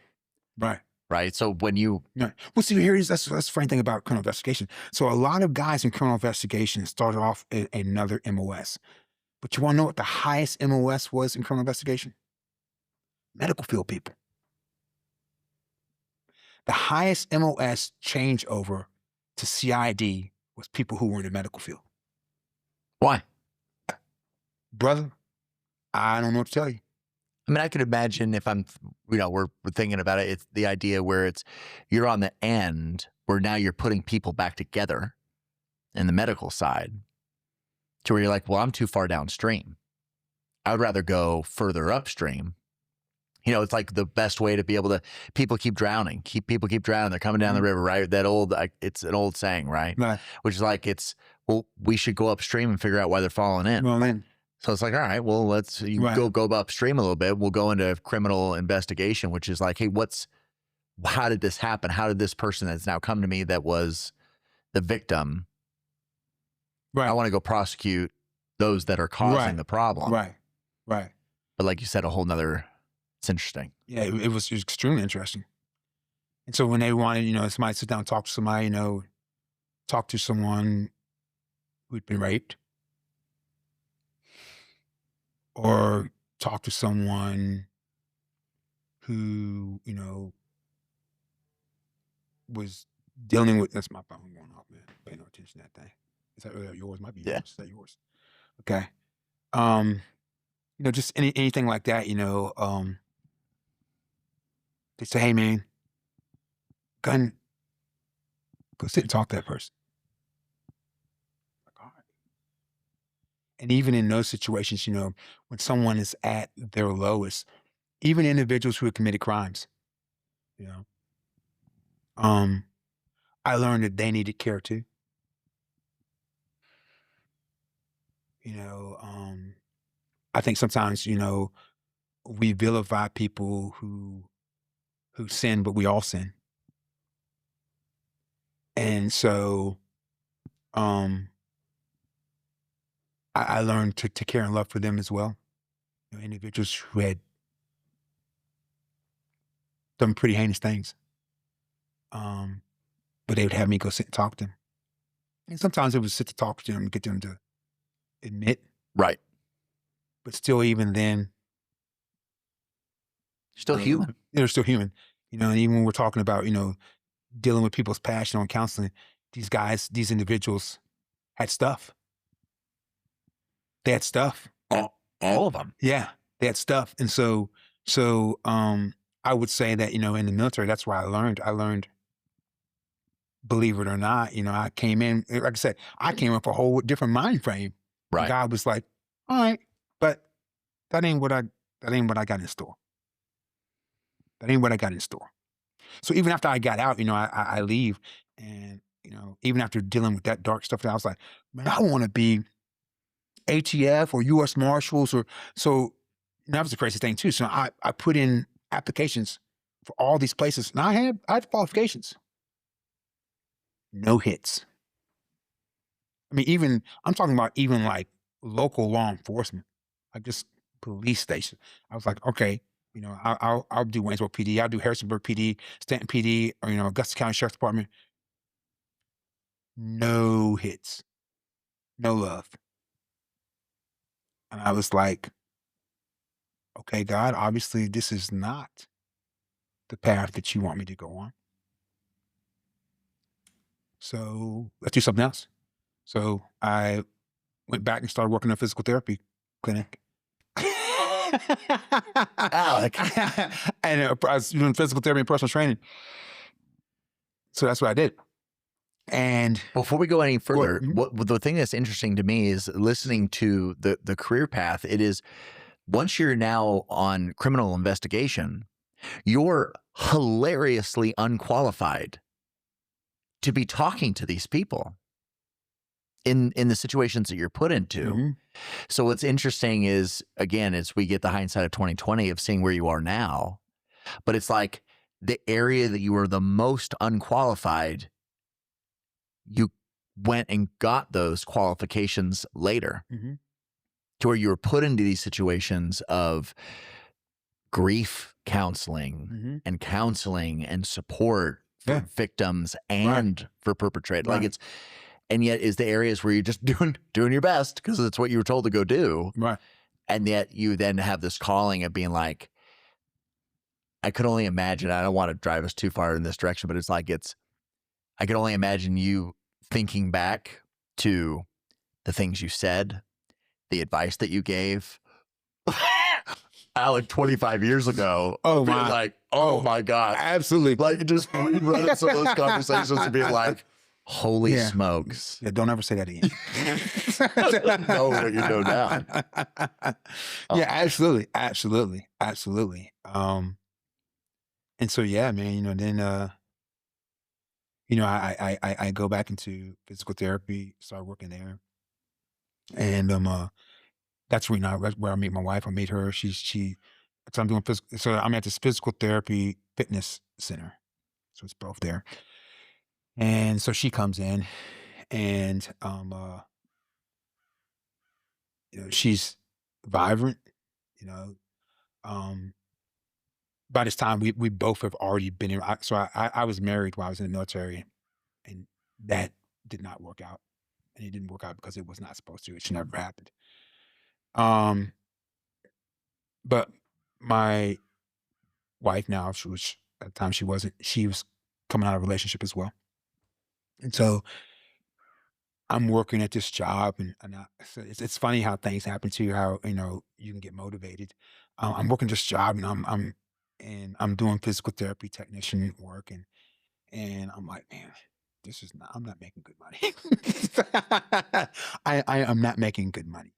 Right. So when you Well, see, that's the funny thing about criminal investigation. So a lot of guys in criminal investigation started off in another MOS. But you want to know what the highest MOS was in criminal investigation? Medical field people. The highest MOS changeover to CID was people who were in the medical field. Why? Brother, I don't know what to tell you. I could imagine if I'm, we're thinking about it, it's the idea where you're on the end where now you're putting people back together in the medical side to where you're like, well, I'm too far downstream. I would rather go further upstream. It's like the best way to be able to, people keep drowning. People keep drowning. They're coming down the river, right? That old, it's an old saying, right? Which is like, we should go upstream and figure out why they're falling in. Well, then, so it's like, all right, well, let's go upstream a little bit. We'll go into criminal investigation, which is like, hey, how did this happen? How did this person that's now come to me that was the victim? Right. I want to go prosecute those that are causing the problem. Right. But like you said, it's interesting. Yeah, it was extremely interesting. And so when they wanted, somebody to sit down and talk to somebody, talk to someone who'd been raped, or talk to someone who, was dealing with, that's my phone going off, man. Pay no attention to that thing. Is that yours? Might be yours. Is that yours? Okay. Just anything like that, they say, hey, man, Gunn, go sit and talk to that person. Like, all right. And even in those situations, when someone is at their lowest, even individuals who have committed crimes, I learned that they needed care too. I think sometimes, we vilify people who sin, but we all sin. And so I learned to care and love for them as well. Individuals who had done pretty heinous things. But they would have me go sit and talk to them. And sometimes it was sit to talk to them, get them to admit, Right. but still, even then, Still human. they're still human. And even when we're talking about, dealing with people's passion on counseling, these individuals had stuff. They had stuff. All of them. Yeah, they had stuff. And so, I would say that, in the military, that's where I learned, believe it or not, I came in, like I said, I came up a whole different mind frame. Right. God was like, all right, but that ain't what I got in store. That ain't what I got in store. So even after I got out, I leave, and, even after dealing with that dark stuff, I was like, man, I want to be ATF or U.S. Marshals so that was the crazy thing too. So I put in applications for all these places, and I had qualifications. No hits. I mean, I'm talking about even like local law enforcement, like just police station. I was like, okay, I'll do Waynesboro PD, I'll do Harrisonburg PD, Stanton PD, or Augusta County Sheriff's Department. No hits, no love. And I was like, okay, God, obviously this is not the path that you want me to go on. So let's do something else. So I went back and started working in a physical therapy clinic. Alec. And I was doing physical therapy and personal training. So that's what I did. And before we go any further, Mhm. what the thing that's interesting to me is listening to the career path. It is, once you're now on criminal investigation, you're hilariously unqualified to be talking to these people in the situations that you're put into. Mhm. So what's interesting is, again, as we get the hindsight of 2020 of seeing where you are now, but it's like the area that you were the most unqualified, you went and got those qualifications later, Mhm. to where you were put into these situations of grief counseling Mhm. and counseling and support for Yeah. victims and for perpetrators. Like Right. and yet is the areas where you're just doing your best because it's what you were told to go do. Right. And yet you then have this calling of being like, I could only imagine, I don't want to drive us too far in this direction, but it's like, I could only imagine you thinking back to the things you said, the advice that you gave, Alec, 25 years ago. Oh, being my. like, oh my God. Absolutely. Like just rerunning some of those conversations and being like, holy Yeah. smokes. Yeah, don't ever say that again. Know what you know now. Yeah, absolutely. Absolutely. Absolutely. And so, yeah, man, then, I go back into physical therapy, start working there. And, that's where I meet my wife. I meet her. So I'm doing so I'm at this physical therapy fitness center. So it's both there. And so she comes in, and, she's vibrant, you know, um, by this time we both have already been in. I was married while I was in the military, and that did not work out, and it didn't work out because it was not supposed to. It should never happened. Um, but my wife now, she was at the time she wasn't. She was coming out of a relationship as well, and so I'm working at this job, so it's funny how things happen to you. How you can get motivated. I'm working this job, and I'm doing physical therapy technician work, and I'm like, man, this is not. I'm not making good money. I am not making good money.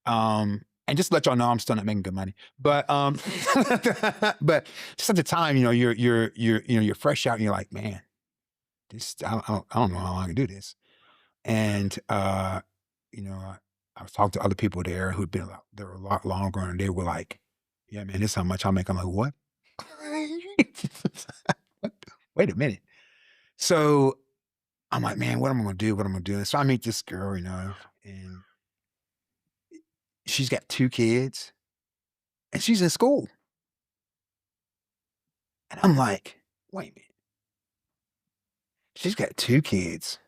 And just to let y'all know, I'm still not making good money. But but just at the time, you're fresh out, and you're like, man, this I don't know how long I can do this. And I was talking to other people there who'd been there a lot longer, and they were like, "Yeah, man, this is how much I make." I'm like, "What?" What? Wait a minute. So I'm like, "Man, what am I gonna do? What am I gonna do?" And so I meet this girl, and she's got 2 kids, and she's in school, and I'm like, "Wait a minute. She's got 2 kids,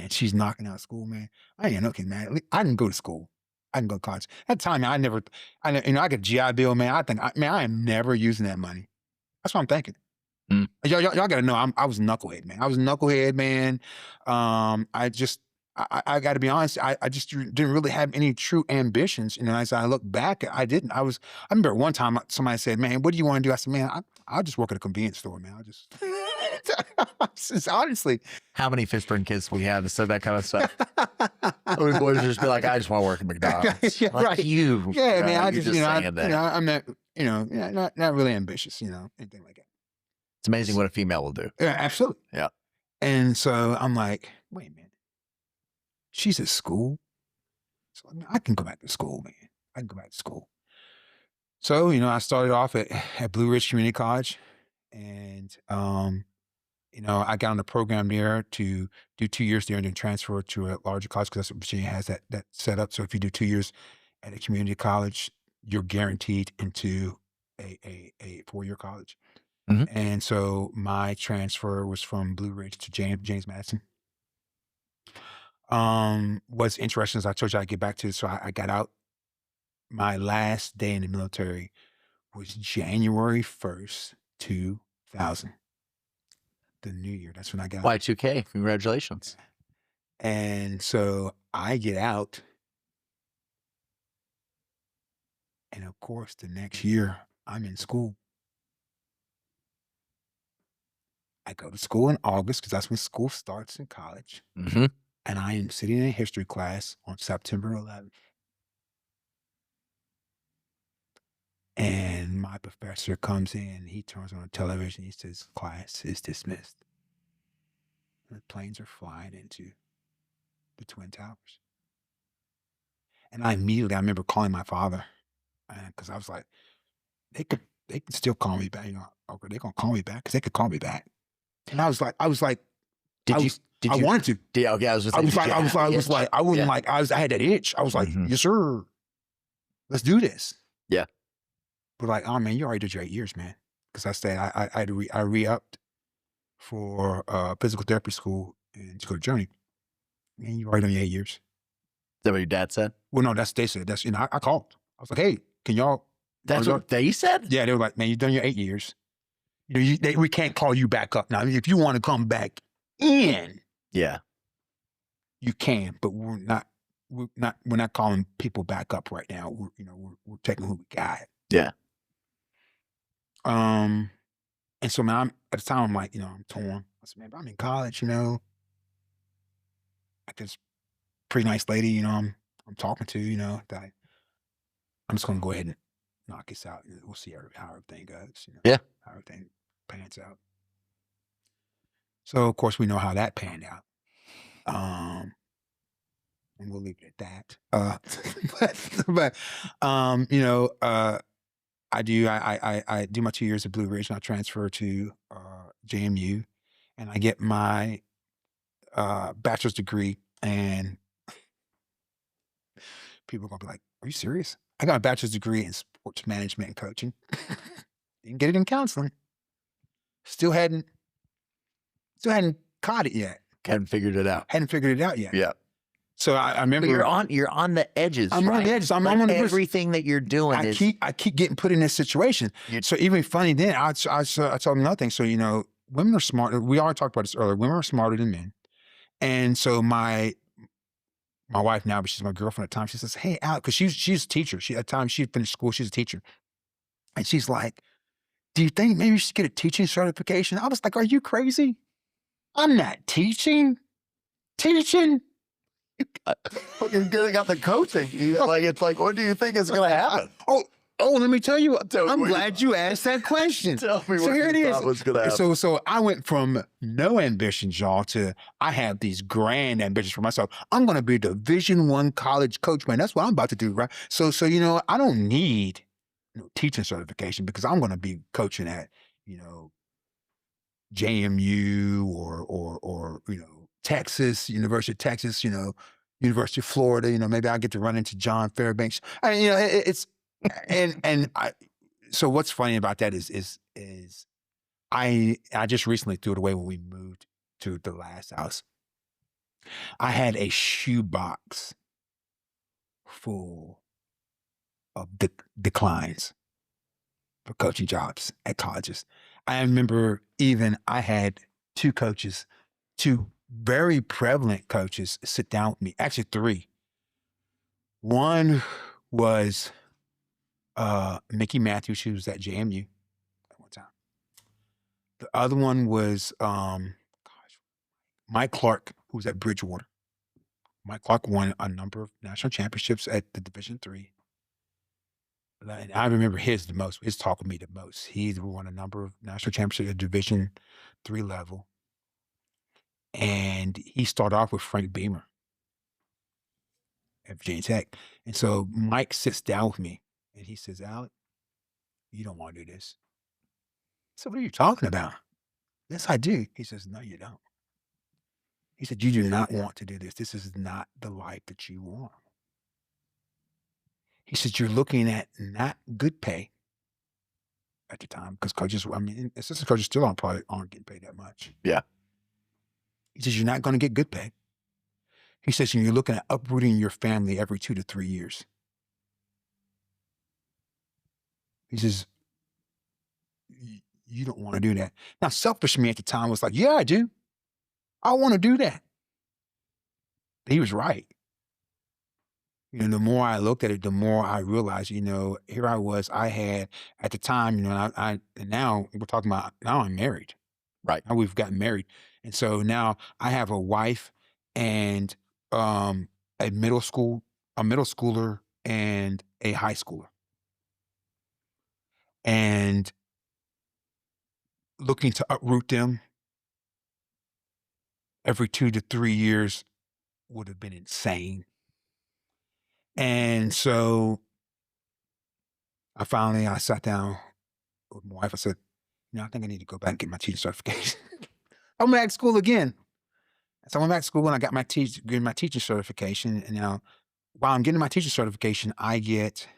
and she's knocking out school, man. I ain't okay, man. I didn't go to school. I didn't go to college. At the time, I got a GI Bill, man. I am never using that money. That's what I'm thinking. Mm. Y'all got to know, I was a knucklehead, man. I was a knucklehead, man. I got to be honest. I just didn't really have any true ambitions. You know, as I look back, I didn't. I remember one time somebody said, "Man, what do you want to do?" I said, "Man, I'll just work at a convenience store, man. I'll just." Honestly, How many Fishburne kids we have that said that kind of stuff? Those boys would just be like, I just want to work at McDonald's. Yeah, like right. you. Yeah, man. I you're just, saying that. I'm not, not really ambitious, anything like that. It's amazing what a female will do. Yeah, absolutely. Yeah. And so I'm like, wait a minute. She's at school. So I can go back to school, man. I can go back to school. So, I started off at Blue Ridge Community College, and, I got on the program there to do 2 years there and then transfer to a larger college because that's what Virginia has that set up. So if you do 2 years at a community college, you're guaranteed into a 4-year college. Mhm. And so my transfer was from Blue Ridge to James Madison. What's interesting is I told you I'd get back to it. So I got out. My last day in the military was January 1st, 2000. The new year. That's when I got out. Y2K. Congratulations. And so I get out. And of course, the next year, I'm in school. I go to school in August because that's when school starts in college. Mm-hmm. And I am sitting in a history class on September 11th. And my professor comes in, he turns on the television, he says, class is dismissed. And the planes are flying into the Twin Towers. And I remember calling my father, because I was like, they could still call me back, okay, they're gonna call me back, because they could call me back. And I was like, I wanted to. Yeah, okay, I was I had that itch. I was like, Mhm. yes, sir. Let's do this. Yeah. But like, oh man, you already did your 8 years, man. Because I stayed, I re-upped for physical therapy school and to go to Germany. And you already done your 8 years. Is that what your dad said? Well, no, they said. That's, I called. I was like, hey, can y'all? That's what they said? Yeah, they were like, man, you've done your 8 years. We can't call you back up now. If you want to come back in, Yeah. you can, but we're not calling people back up right now. We're taking who we got. Yeah. And so man, at the time I'm like, I'm torn. I said, man, but I'm in college, like this pretty nice lady, I'm talking to, that I'm just gonna go ahead and knock this out. We'll see how everything goes, Yeah. how everything pans out. So of course we know how that panned out. And we'll leave it at that. I do my 2 years at Blue Ridge and I transfer to JMU and I get my bachelor's degree, and people are gonna be like, are you serious? I got a bachelor's degree in sports management and coaching. Didn't get it in counseling. Still hadn't caught it yet. Hadn't figured it out. Hadn't figured it out yet. Yeah. So I remember But you're on the edges. I'm on the edges. I'm on the edges. Everything that you're doing I keep getting put in this situation. So even funny then, I told them another thing. So, women are smarter. We already talked about this earlier. Women are smarter than men. And so my wife now, but she's my girlfriend at the time, she says, hey, Alec, because she's a teacher. At the time she finished school, she's a teacher. And she's like, do you think maybe you should get a teaching certification? I was like, are you crazy? I'm not teaching. Teaching? You're getting out the coaching. It's like, what do you think is going to happen? Oh, let me tell you. I'm glad you asked that question. Tell me So what here it you is. thought was going to happen. So I went from no ambitions, y'all, to I have these grand ambitions for myself. I'm going to be a Division I college coach, man. That's what I'm about to do, right? So I don't need teaching certification because I'm going to be coaching at JMU or Texas, University of Texas, University of Florida. Maybe I'll get to run into John Fairbanks. So what's funny about that is I just recently threw it away when we moved to the last house. I had a shoebox full of declines for coaching jobs at colleges. I remember even I had two coaches, two very prevalent coaches sit down with me, actually three. One was Mickey Matthews, who was at JMU at one time. The other one was Mike Clark, who was at Bridgewater. Mike Clark won a number of national championships at the Division III. And I remember his talk with me the most. He won a number of national championships at Division III level. And he started off with Frank Beamer at Virginia Tech. And so Mike sits down with me and he says, Alec, you don't want to do this. So what are you talking about? Yes, I do. He says, no, you don't. He said, you do not want to do this. This is not the life that you want. He said, you're looking at not good pay at the time because coaches, I mean, assistant coaches still aren't getting paid that much. Yeah. He says, you're not going to get good pay. He says, and you're looking at uprooting your family every 2 to 3 years. He says, you don't want to do that. Now, selfish me at the time was like, yeah, I do. I want to do that. But he was right. You know, the more I looked at it, the more I realized, you know, here I was, I had at the time, you know, and now we're talking about, now I'm married. Right. Now we've gotten married. And so now I have a wife and a middle schooler and a high schooler. And looking to uproot them every 2 to 3 years would have been insane. And so I sat down with my wife. I said, you know, I think I need to go back and get my teaching certification. I went back to school again. So I went back to school and I got my teaching certification. And now while I'm getting my teaching certification, I get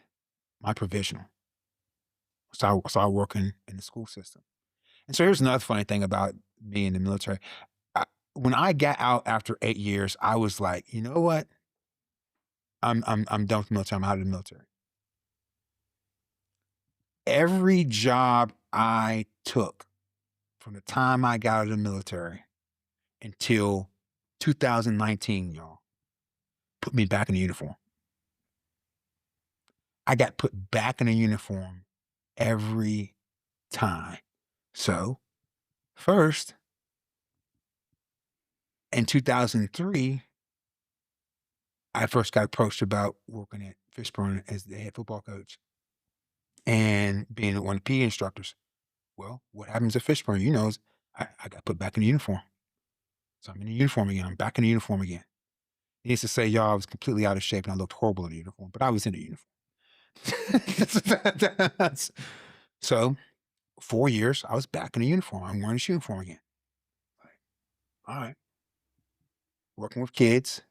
my provisional. So I started working in the school system. And so here's another funny thing about me in the military. When I got out after 8 years, I was like, you know what? I'm done with the military. I'm out of the military. Every job I took from the time I got out of the military until 2019, y'all, put me back in the uniform. I got put back in a uniform every time. So first, in 2003, I first got approached about working at Fishburne as the head football coach and being one of the PE instructors. Well, what happens at Fishburne, you know, is I got put back in the uniform. So I'm in the uniform again. I'm back in the uniform again. Needless to say, y'all, I was completely out of shape and I looked horrible in the uniform, but I was in the uniform. So 4 years, I was back in the uniform. I'm wearing this uniform again. All right. Working with kids,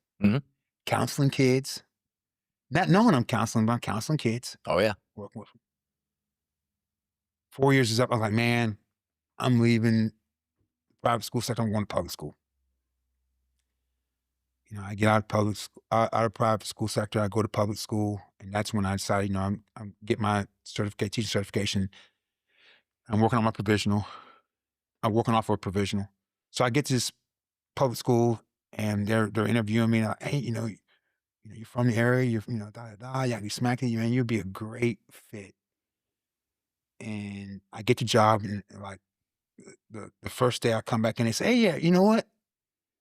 counseling kids, not knowing I'm counseling, but I'm counseling kids. Oh, yeah. Working with them. 4 years is up. I was like, man, I'm leaving private school sector. I'm going to public school. You know, I get out of private school sector. I go to public school, and that's when I decided, you know, I'm getting my teaching certification. I'm working on my provisional. I'm working off of a provisional. So I get to this public school, and they're interviewing me. Like, hey, you know, you're from the area. You're, you know, yeah, you smacked it, man. You'd be a great fit. And I get the job, and like the first day I come back in, they say, hey, yeah, you know what?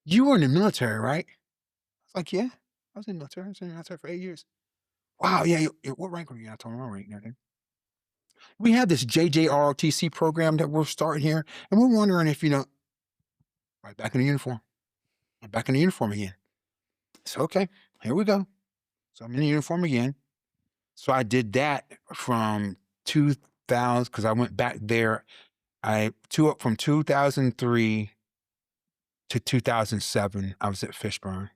You were in the military, right? I was like, yeah, I was in the military. I was in the military for 8 years. Wow, yeah, what rank were you in? I told them my rank and everything. We have this JJROTC program that we're starting here, and we're wondering if, you know, right back in the uniform. I'm back in the uniform again. So, okay, here we go. So I'm in the uniform again. So I did that from 2000, because I went back there. From 2003 to 2007, I was at Fishburne.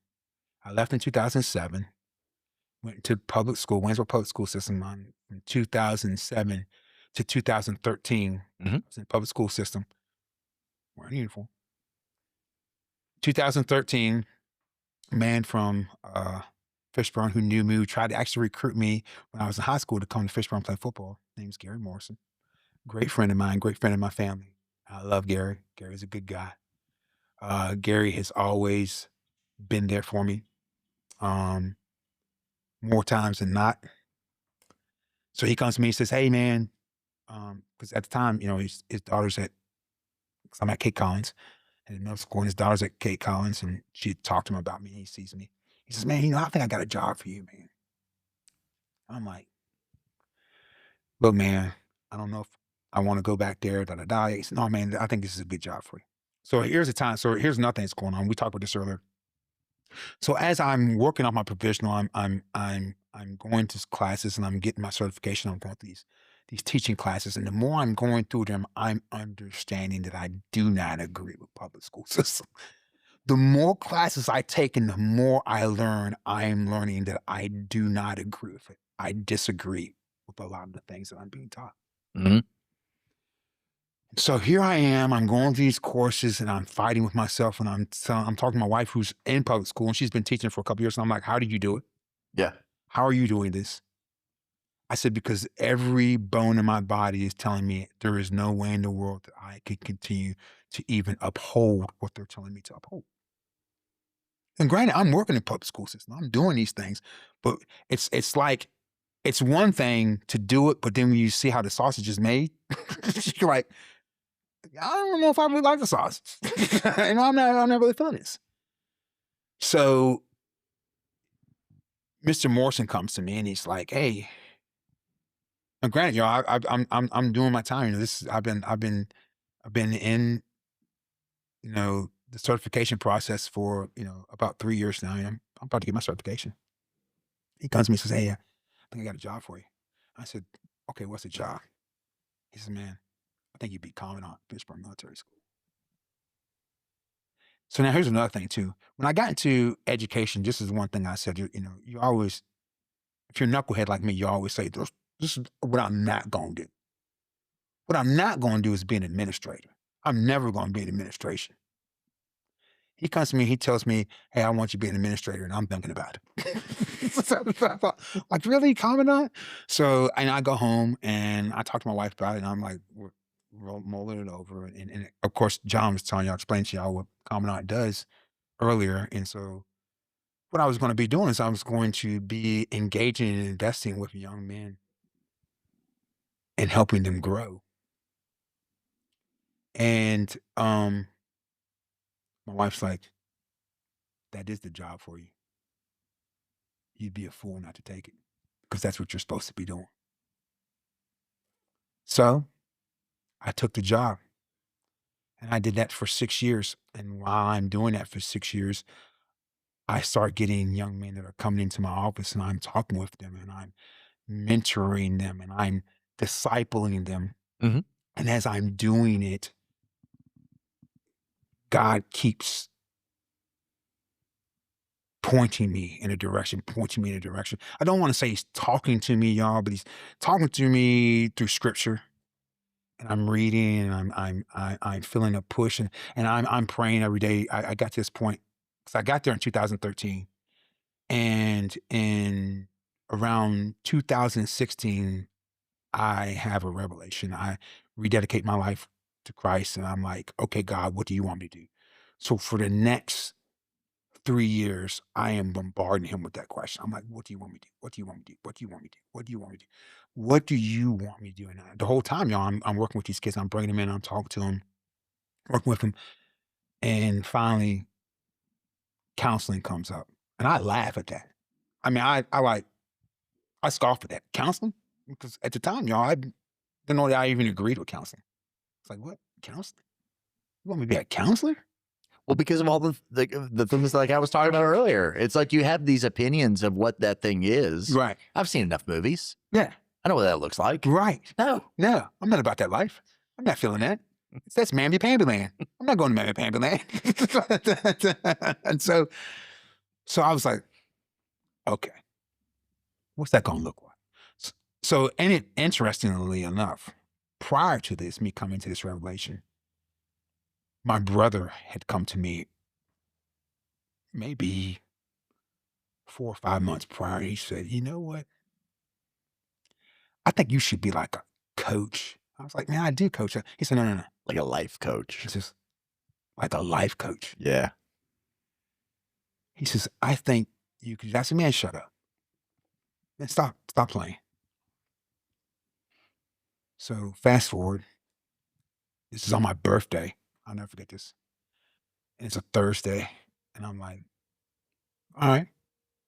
I left in 2007, went to public school, Waynesboro public school system from 2007 to 2013. I was in public school system, wearing a uniform. 2013, a man from Fishburne who knew me, who tried to actually recruit me when I was in high school to come to Fishburne and play football. His name's Gary Morrison. Great friend of mine, great friend of my family. I love Gary. Gary's a good guy. Gary has always been there for me, um, more times than not. So he comes to me and says, "Hey, man," because at the time, his daughter's at, 'cause I'm at Kate Collins, in middle school, and his daughter's at Kate Collins, and she had talked to him about me. And he sees me. He says, "Man, I think I got a job for you, man." I'm like, "Look, man, I don't know if I want to go back there." Da da da. He said, "No, man, I think this is a good job for you." So here's the time. So here's another thing that's going on. We talked about this earlier. So as I'm working on my provisional, I'm going to classes and I'm getting my certification. I'm going through these teaching classes, and the more I'm going through them, I'm understanding that I do not agree with public school system. The more classes I take and the more I learn, I am learning that I do not agree with it. I disagree with a lot of the things that I'm being taught. Mhm. So here I am. I'm going through these courses and I'm fighting with myself. And I'm talking to my wife who's in public school and she's been teaching for a couple years. And I'm like, "How did you do it? Yeah. How are you doing this?" I said, "Because every bone in my body is telling me there is no way in the world that I could continue to even uphold what they're telling me to uphold." And granted, I'm working in public school system. I'm doing these things, but it's like it's one thing to do it, but then when you see how the sausage is made, you're like, "I don't know if I really like the sausage." I'm not really feeling this. So Mr. Morrison comes to me and he's like, "Hey," and granted, I'm doing my time. I've been in the certification process for about 3 years now. And I'm about to get my certification. He comes to me and says, "Hey, I think I got a job for you." I said, "Okay, what's the job?" He says, "Man, I think you'd be commandant Pittsburgh Military School." So now here's another thing too. When I got into education, this is one thing I said. You always, if you're a knucklehead like me, you always say, "This is what I'm not going to do. What I'm not going to do is be an administrator. I'm never going to be in administration." He comes to me, he tells me, "Hey, I want you to be an administrator," and I'm thinking about it. So I thought, like, really, commandant? So, and I go home and I talk to my wife about it, and I'm like, we're mulling it over. And of course, John was telling y'all, explaining to y'all what commandant does earlier. And so, what I was going to be doing is I was going to be engaging and investing with young men and helping them grow. And my wife's like, "That is the job for you. You'd be a fool not to take it because that's what you're supposed to be doing." So I took the job and I did that for 6 years. And while I'm doing that for 6 years, I start getting young men that are coming into my office and I'm talking with them and I'm mentoring them and I'm discipling them. Mhm. And as I'm doing it, God keeps pointing me in a direction, pointing me in a direction. I don't want to say he's talking to me, y'all, but he's talking to me through scripture. And I'm reading and I'm feeling a push and I'm praying every day. I got to this point because I got there in 2013. And in around 2016, I have a revelation. I rededicate my life to Christ and I'm like, "Okay, God, what do you want me to do?" So for the next 3 years, I am bombarding him with that question. I'm like, "What do you want me to do? What do you want me to do? What do you want me to do? What do you want me to do? What do you want me to do?" And the whole time, y'all, I'm working with these kids. I'm bringing them in. I'm talking to them, working with them. And finally, counseling comes up. And I laugh at that. I mean, I scoff at that. Counseling? Because at the time, y'all, I didn't know that I even agreed with counseling. It's like, what? Counseling? You want me to be a counselor? Well, because of all the things like I was talking about earlier. It's like you have these opinions of what that thing is. Right. I've seen enough movies. Yeah. I know what that looks like. Right. No. No, I'm not about that life. I'm not feeling that. That's mamby-pamby land. I'm not going to mamby-pamby land. And so I was like, "Okay, what's that going to look like?" So, and interestingly enough, prior to this, me coming to this revelation, my brother had come to me maybe 4 or 5 months prior. He said, "You know what? I think you should be like a coach." I was like, "Man, I do coach." He said, "No, no, no." Like a life coach. He says, "Like a life coach." Yeah. He says, "I think you could." I said, "Man, shut up. Man, stop playing." So fast forward. This is on my birthday. I'll never forget this. And it's a Thursday. And I'm like, "All right,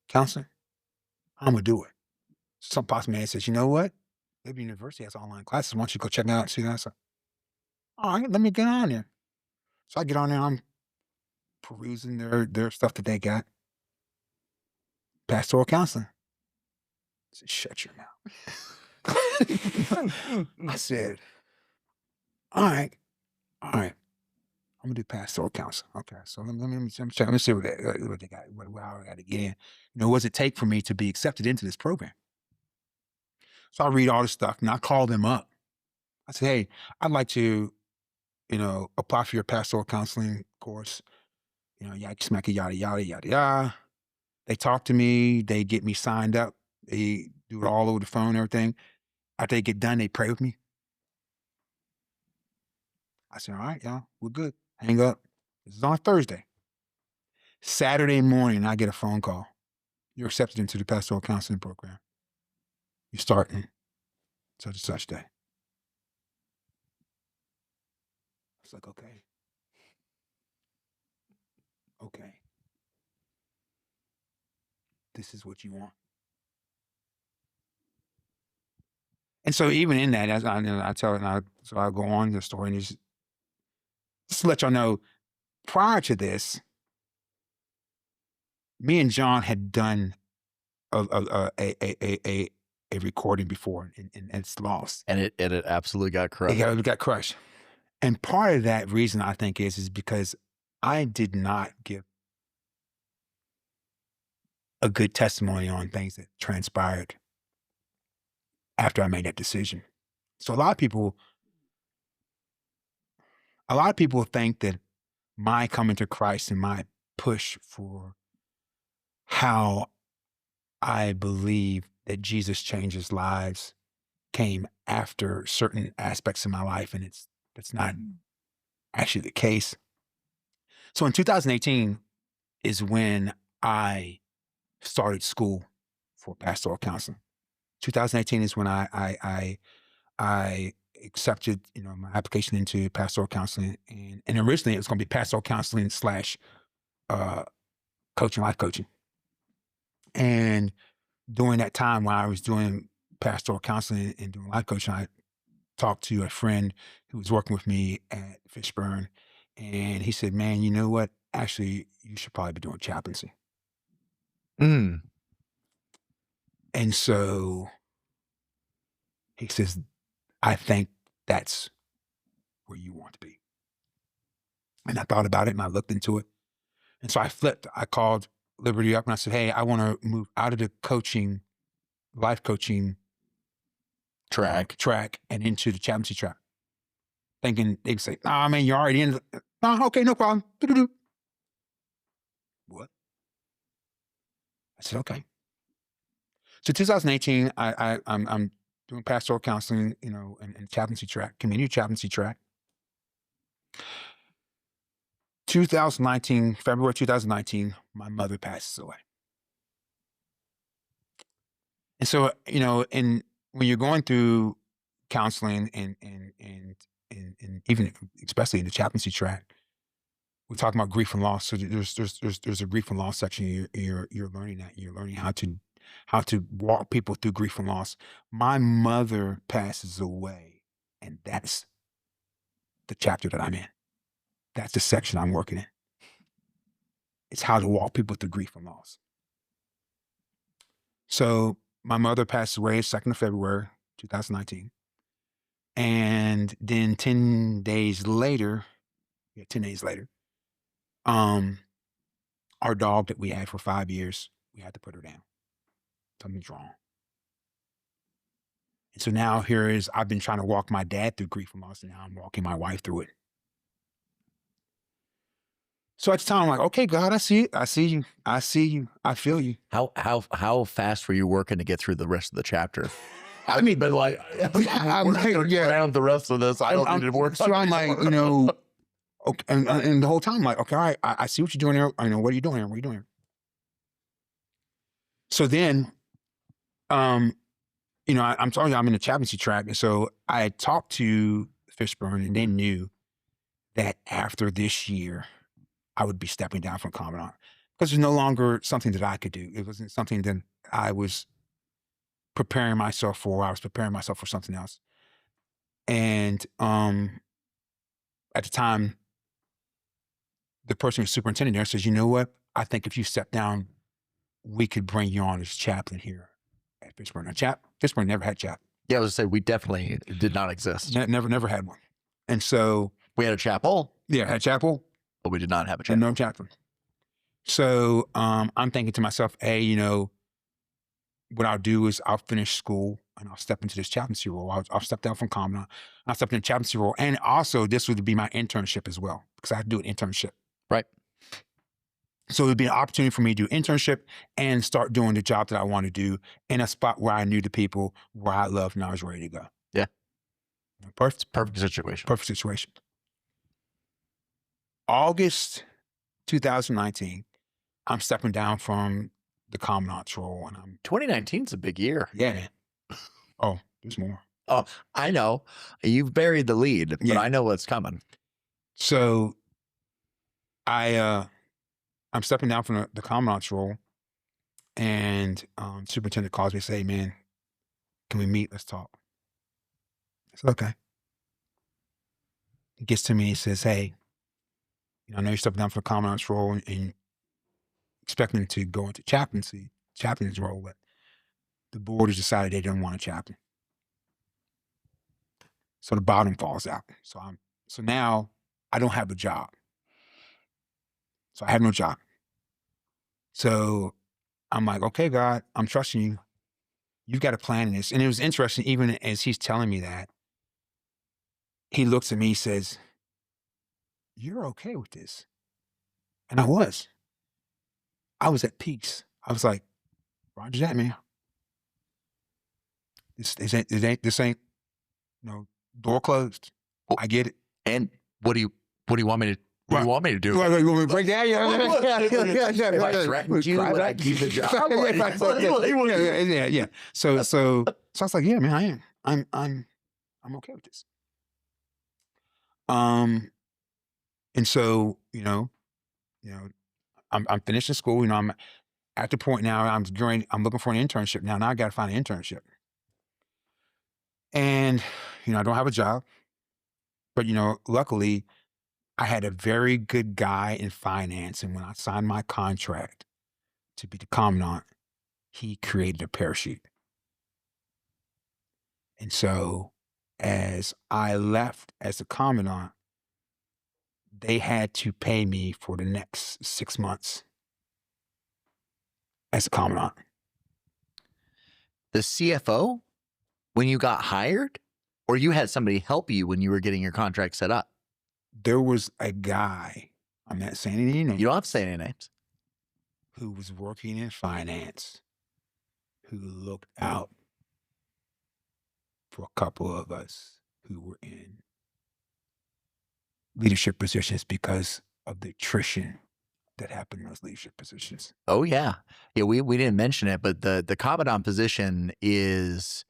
counselor, I'm gonna do it." Some boss man says, "You know what? Maybe university has online classes. Why don't you go check it out and see that?" I said, "All right, let me get on there." So I get on there. I'm perusing their stuff that they got. Pastoral counseling. I said, "Shut your mouth." I said, "All right, all right. I'm gonna do pastoral counseling." Okay, so let me see what they got. How I got to get in. What does it take for me to be accepted into this program? So I read all this stuff and I call them up. I say, "Hey, I'd like to, apply for your pastoral counseling course." Yaki smacky yada yada yada yada. They talk to me. They get me signed up. They do it all over the phone and everything. After they get done, they pray with me. I said, "All right, y'all, we're good." Hang up. This is on Thursday. Saturday morning, I get a phone call. "You're accepted into the pastoral counseling program. You're starting such and such day." I was like, "Okay. Okay. This is what you want." And so even in that, as I tell it, so I go on the story and just to let y'all know, prior to this, me and John had done a recording before, and it's lost. And it absolutely got crushed. It got crushed. And part of that reason, I think, is because I did not give a good testimony on things that transpired after I made that decision. So a lot of people think that my coming to Christ and my push for how I believe that Jesus changes lives came after certain aspects of my life, and that's not actually the case. So in 2018 is when I started school for pastoral counseling. 2018 is when I accepted my application into pastoral counseling, and originally it was going to be pastoral counseling slash coaching, life coaching. And during that time when I was doing pastoral counseling and doing life coaching, I talked to a friend who was working with me at Fishburne, and he said, "Man, you know what? Actually, you should probably be doing chaplaincy." Mm. And so he says, "I think that's where you want to be." And I thought about it and I looked into it. And so I flipped. I called Liberty up and I said, "Hey, I want to move out of the coaching, life coaching track and into the chaplaincy track." Thinking they'd say, "Nah, man, you're already in." "No, okay, no problem." Doo-doo-doo. What? I said, "Okay." So 2018, I'm doing pastoral counseling, and chaplaincy track, community chaplaincy track. 2019, February 2019, my mother passes away. And so, and when you're going through counseling and even especially in the chaplaincy track, we're talking about grief and loss. So there's a grief and loss section. You're learning that. You're learning how to walk people through grief and loss. My mother passes away, and that's the chapter that I'm in. That's the section I'm working in. It's how to walk people through grief and loss. So my mother passed away 2nd of February, 2019. And then 10 days later, our dog that we had for 5 years, we had to put her down. Something's wrong. And so now I've been trying to walk my dad through grief and loss, and now I'm walking my wife through it. So at the time, I'm like, okay, God, I see it. I see you. I see you. I feel you. How fast were you working to get through the rest of the chapter? I mean, But like, I'm like, yeah. around the rest of this. I don't need to work. So I'm like, you know, okay, and the whole time, I'm like, okay, all right, I see what you're doing here. I know, what are you doing here? What are you doing here? So then, you know, I'm telling you, I'm in the chaplaincy track. And so I had talked to Fishburne, and they knew that after this year, I would be stepping down from Commandant because it's no longer something that I could do. It wasn't something that I was preparing myself for. I was preparing myself for something else. And at the time, the person who's superintendent there says, you know what? I think if you step down, we could bring you on as chaplain here at Fishburne. Now, Fishburne never had chaplain. Yeah, I was gonna say we definitely did not exist. Never had one. And so We had a chapel, had chapel, but we did not have a and chapel. no chaplain. So I'm thinking to myself, hey, you know, what I'll do is I'll finish school and I'll step into this chaplaincy role. I'll step down from Commandant. I'll step into the chaplaincy role. And also this would be my internship as well, because I have to do an internship. Right. So it would be an opportunity for me to do internship and start doing the job that I want to do in a spot where I knew the people, where I loved, and I was ready to go. Yeah. Perfect Situation. Perfect situation. August 2019, I'm stepping down from the Commandant's role, and I'm 2019 is a big year. yeah. Oh, there's more. Oh, I know. You've buried the lead, but Yeah. I know what's coming. So I'm stepping down from the Commandant's role, and superintendent calls me and says, hey, man, can we meet? Let's talk. I said, okay. He gets to me and says, hey, you know, I know you're stepping down from the Commandant's role and expecting to go into chaplain's role, but the board has decided they don't want a chaplain. So the bottom falls out. So now I don't have a job. So I have no job. So I'm like, okay, God, I'm trusting you. You've got a plan in this. And it was interesting, even as he's telling me that, he looks at me, he says, you're okay with this. And I was at peace. I was like, Roger that, man. This ain't, you know, door closed. I get it. And what do you want me to? What do you want me to do? You want me to break down? If I threatened you, would I keep the job? Yeah. So I was like, yeah, man, I am. I'm okay with this. And so, you know, I'm finishing school. You know, I'm at the point now. I'm looking for an internship now. Now I got to find an internship. And you know, I don't have a job, but you know, luckily, I had a very good guy in finance, and when I signed my contract to be the Commandant, he created a parachute. And so, as I left as the Commandant, they had to pay me for the next 6 months as a Commandant. The CFO, when you got hired, or you had somebody help you when you were getting your contract set up? There was a guy, I'm not saying any names, You don't have to say any names. who was working in finance, who looked out for a couple of us who were in leadership positions because of the attrition that happened in those leadership positions. Oh yeah. Yeah, we didn't mention it, but the Commandant position has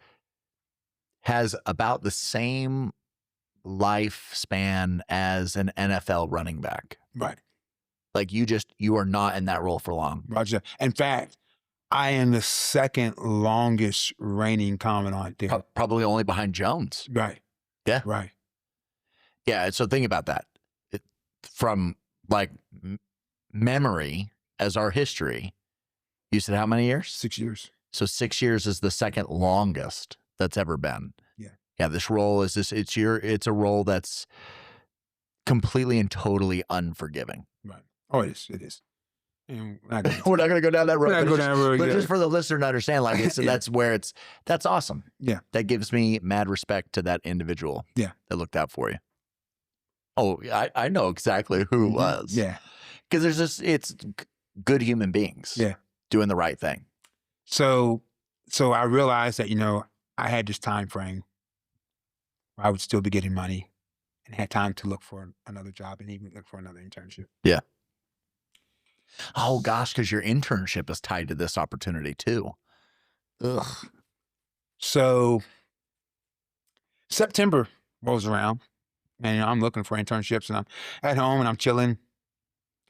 about the same lifespan as an NFL running back. Right. Like you are not in that role for long. Roger. In fact, I am the second longest reigning Commandant there. Probably only behind Jones. Right. Yeah. Right. Yeah. So think about that. From like memory as our history, you said how many years? 6 years. So 6 years is the second longest that's ever been. Yeah. Yeah. This role is it's a role that's completely and totally unforgiving. Right. Oh, it is. It is. And We're not going to go down that road. But yeah. just for the listener to understand, like that's awesome. Yeah. That gives me mad respect to that individual. Yeah. That looked out for you. Oh, I know exactly who it was. Yeah. Because there's just, it's good human beings. Yeah. Doing the right thing. So I realized that, I had this time frame where I would still be getting money and had time to look for another job and even look for another internship. Yeah. Oh gosh, because your internship is tied to this opportunity too. Ugh. So September rolls around and I'm looking for internships and I'm at home and I'm chilling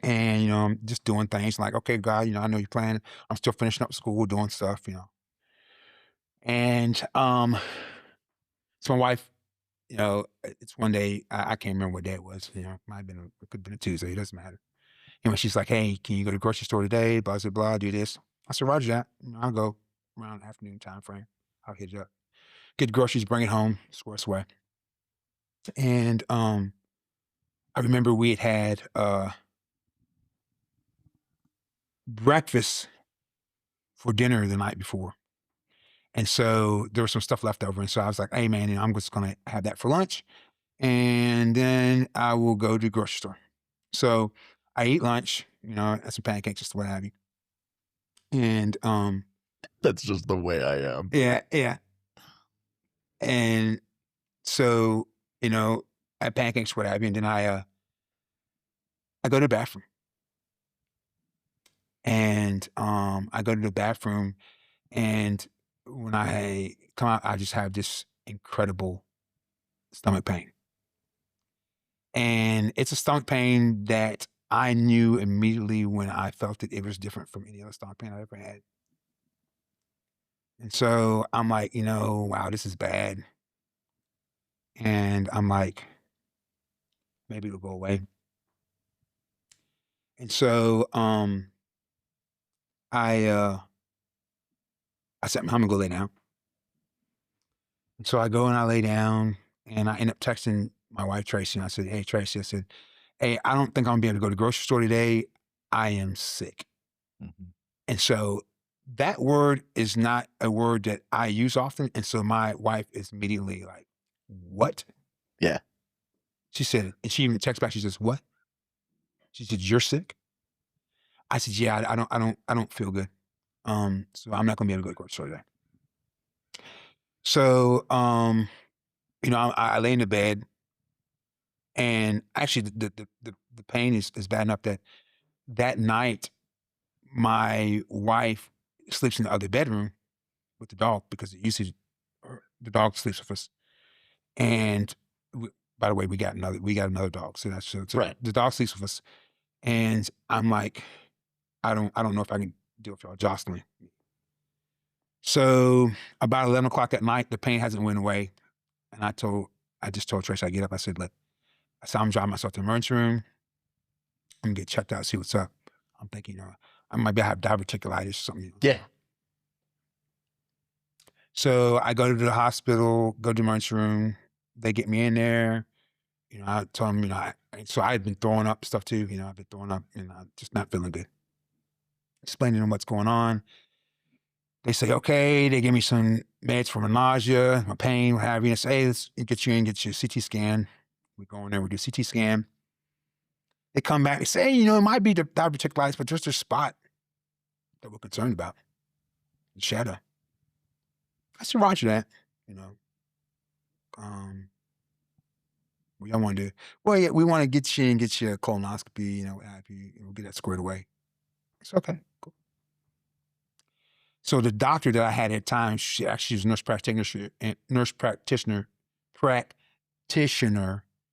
and, I'm just doing things like, okay, God, I know you're planning. I'm still finishing up school, doing stuff, And so my wife, it's one day, I can't remember what day it was, it could have been a Tuesday, it doesn't matter. Anyway, she's like, hey, can you go to the grocery store today? Blah, blah, blah, do this. I said, roger that. I'll go around afternoon time frame. I'll hit it up. Get the groceries, bring it home, square away. And I remember we had breakfast for dinner the night before. And so there was some stuff left over. And so I was like, hey, man, I'm just going to have that for lunch. And then I will go to the grocery store. So I eat lunch, had some pancakes, just what have you. And that's just the way I am. Yeah. And so, I had pancakes, what have you, and then I go to the bathroom. And I go to the bathroom, and when I come out, I just have this incredible stomach pain. And it's a stomach pain that I knew immediately when I felt it was different from any other stomach pain I ever had. And so I'm like, wow, this is bad. And I'm like, maybe it'll go away. And so I said, I'm gonna go lay down. And so I go and I lay down and I end up texting my wife, Tracy. And I said, hey, Tracy, hey, I don't think I'm gonna be able to go to the grocery store today. I am sick. Mm-hmm. And so that word is not a word that I use often. And so my wife is immediately like, what? Yeah. She said, and she even texts back, she says, what? She said, you're sick? I said, yeah, I don't feel good. So I'm not gonna be able to go to the grocery store today. So, I lay in the bed, and actually the pain is bad enough that night my wife sleeps in the other bedroom with the dog because the dog sleeps with us. And by the way, we got another dog, so right. The dog sleeps with us, and I'm like, I don't know if I can deal with y'all jostling. So about 11 o'clock at night, the pain hasn't went away. And I just told Tracy, I get up, I said, I'm driving myself to the emergency room. I'm gonna get checked out, see what's up. I'm thinking, I might have diverticulitis or something. Yeah. So I go to the hospital, go to the emergency room. They get me in there. I told them, so I had been throwing up stuff too. I've been throwing up and I'm just not feeling good. Explaining to them what's going on. They say, okay, they give me some meds for my nausea, my pain, what have you. And say, hey, let's get you in, get your CT scan. We go in there, we do CT scan. They come back and say, hey, it might be the diverticulitis, but there's a spot that we're concerned about. The shadow. I said, roger that, what y'all want to do? Well, yeah, we want to get you and get you a colonoscopy, we'll get that squared away. It's okay, cool. So the doctor that I had at the time, she was a nurse practitioner.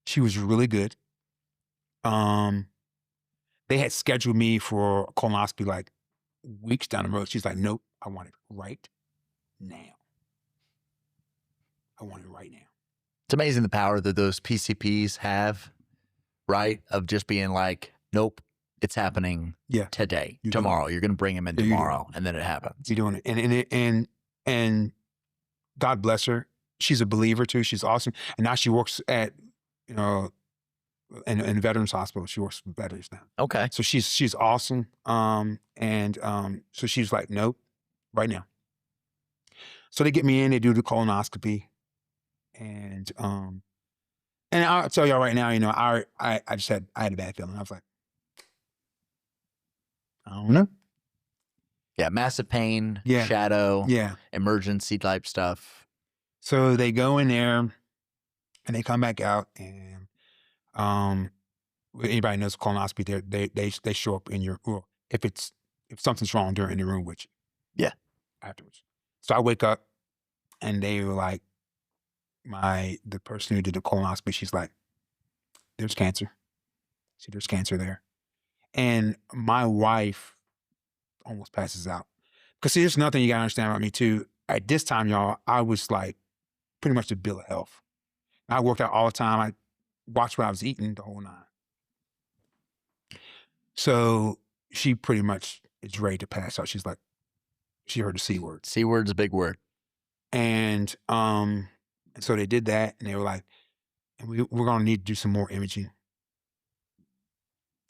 She was really good. They had scheduled me for a colonoscopy like weeks down the road. She's like, nope, I want it right now. I want it right now. It's amazing the power that those PCPs have, right? Of just being like, nope, it's happening today, tomorrow. You're going to bring him in tomorrow, and then it happens. You're doing it. And God bless her. She's a believer too. She's awesome. And now she works at, in Veterans Hospital. She works with veterans now. Okay. So she's awesome. So she's like, nope, right now. So they get me in, they do the colonoscopy. And I'll tell y'all right now, I had a bad feeling. I was like, I don't know. Yeah, massive pain, Yeah. shadow, Yeah. emergency type stuff. So they go in there and they come back out, and anybody knows colonoscopy, they show up in your, well, if something's wrong, they're in the room with you. Yeah. Afterwards. So I wake up and they were like, the person who did the colonoscopy, she's like, there's cancer. See, there's cancer there. And my wife almost passes out. Because see, there's nothing you gotta understand about me too. At this time, y'all, I was like pretty much the bill of health. I worked out all the time. I watched what I was eating the whole nine. So she pretty much is ready to pass out. She's like, she heard the C word. C word's a big word. And so they did that, and they were like, and we're gonna need to do some more imaging.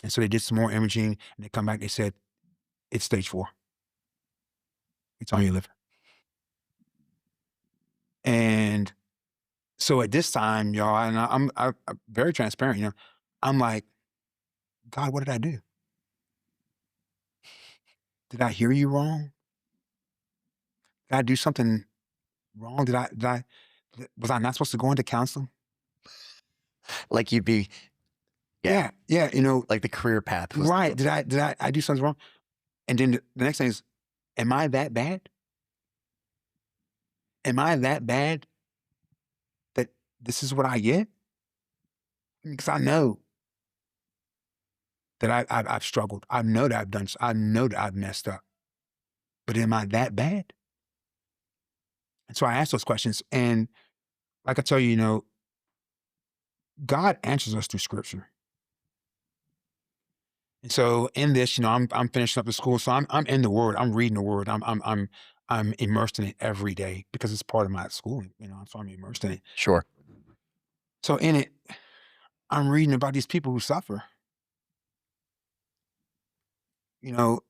And so they did some more imaging, and they come back, they said, it's stage 4. It's on your liver. And so at this time, y'all, and I'm very transparent, you know, I'm like, God, what did I do? Did I hear you wrong? Did I do something wrong? Was I not supposed to go into counseling? Like you'd be, Yeah, you know, like the career path was right. Did I do something wrong? And then the next thing is, am I that bad? Am I that bad that this is what I get? Because I know that I've struggled. I know that I know that I've messed up. But am I that bad? And so I ask those questions. And like I tell you, you know, God answers us through scripture. And so in this, you know, I'm finishing up the school. So I'm in the word. I'm reading the word. I'm immersed in it every day because it's part of my schooling, you know, so I'm immersed in it. Sure. So in it, I'm reading about these people who suffer. You know,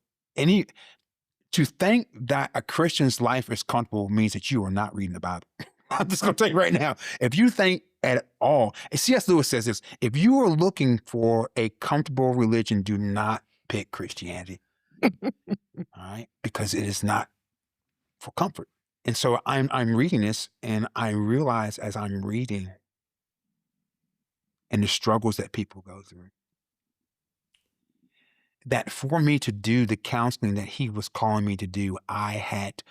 to think that a Christian's life is comfortable means that you are not reading the Bible. I'm just going to tell you right now, if you think at all, and C.S. Lewis says this, if you are looking for a comfortable religion, do not pick Christianity. All right? Because it is not for comfort. And so I'm reading this, and I realize as I'm reading and the struggles that people go through, that for me to do the counseling that he was calling me to do, I had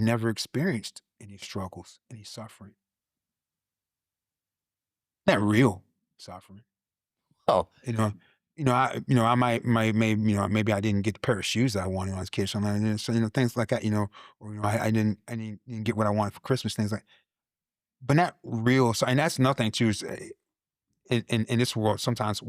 never experienced any struggles, any suffering. Not real suffering. Oh, I maybe I didn't get the pair of shoes that I wanted when I was a kid, something like that. So, you know, things like that, you know, or, you know, I didn't get what I wanted for Christmas, things like, but not real. So, and that's nothing too, is, in this world, sometimes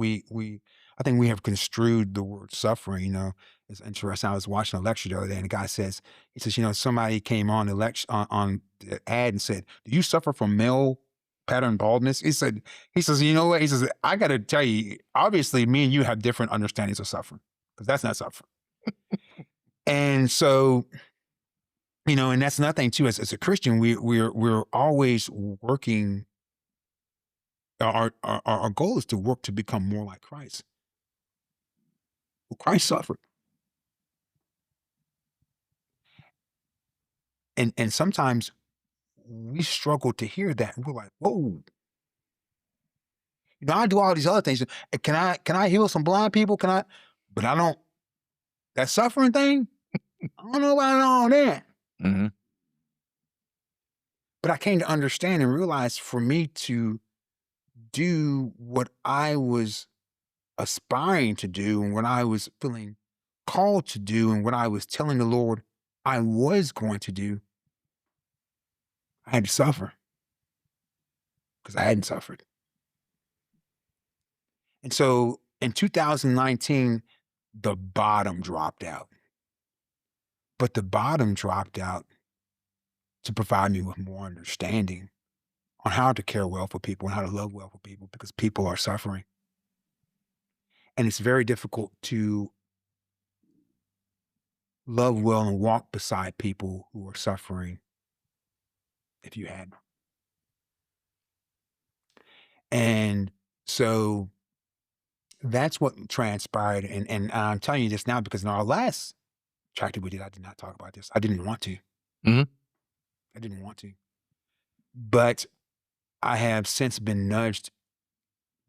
I think we have construed the word suffering, you know. It's interesting. I was watching a lecture the other day, and the guy says, you know, somebody came on the lecture on the ad and said, do you suffer from male pattern baldness? He says, you know what? He says, I got to tell you, obviously me and you have different understandings of suffering, because that's not suffering. And so, you know, and that's nothing too, as a Christian, we're always working. Our goal is to work to become more like Christ. Well, Christ suffered. And sometimes we struggle to hear that. And we're like, whoa. You know, I do all these other things. Can I heal some blind people? But I don't, that suffering thing, I don't know about all that. mm-hmm. But I came to understand and realize, for me to do what I was aspiring to do and what I was feeling called to do and what I was telling the Lord I was going to do, I had to suffer, because I hadn't suffered. And so in 2019, the bottom dropped out. But the bottom dropped out to provide me with more understanding on how to care well for people and how to love well for people, because people are suffering. And it's very difficult to love well and walk beside people who are suffering if you hadn't. And so that's what transpired. And I'm telling you this now because in our last track that we did, I did not talk about this. I didn't want to. Mhm. I didn't want to. But I have since been nudged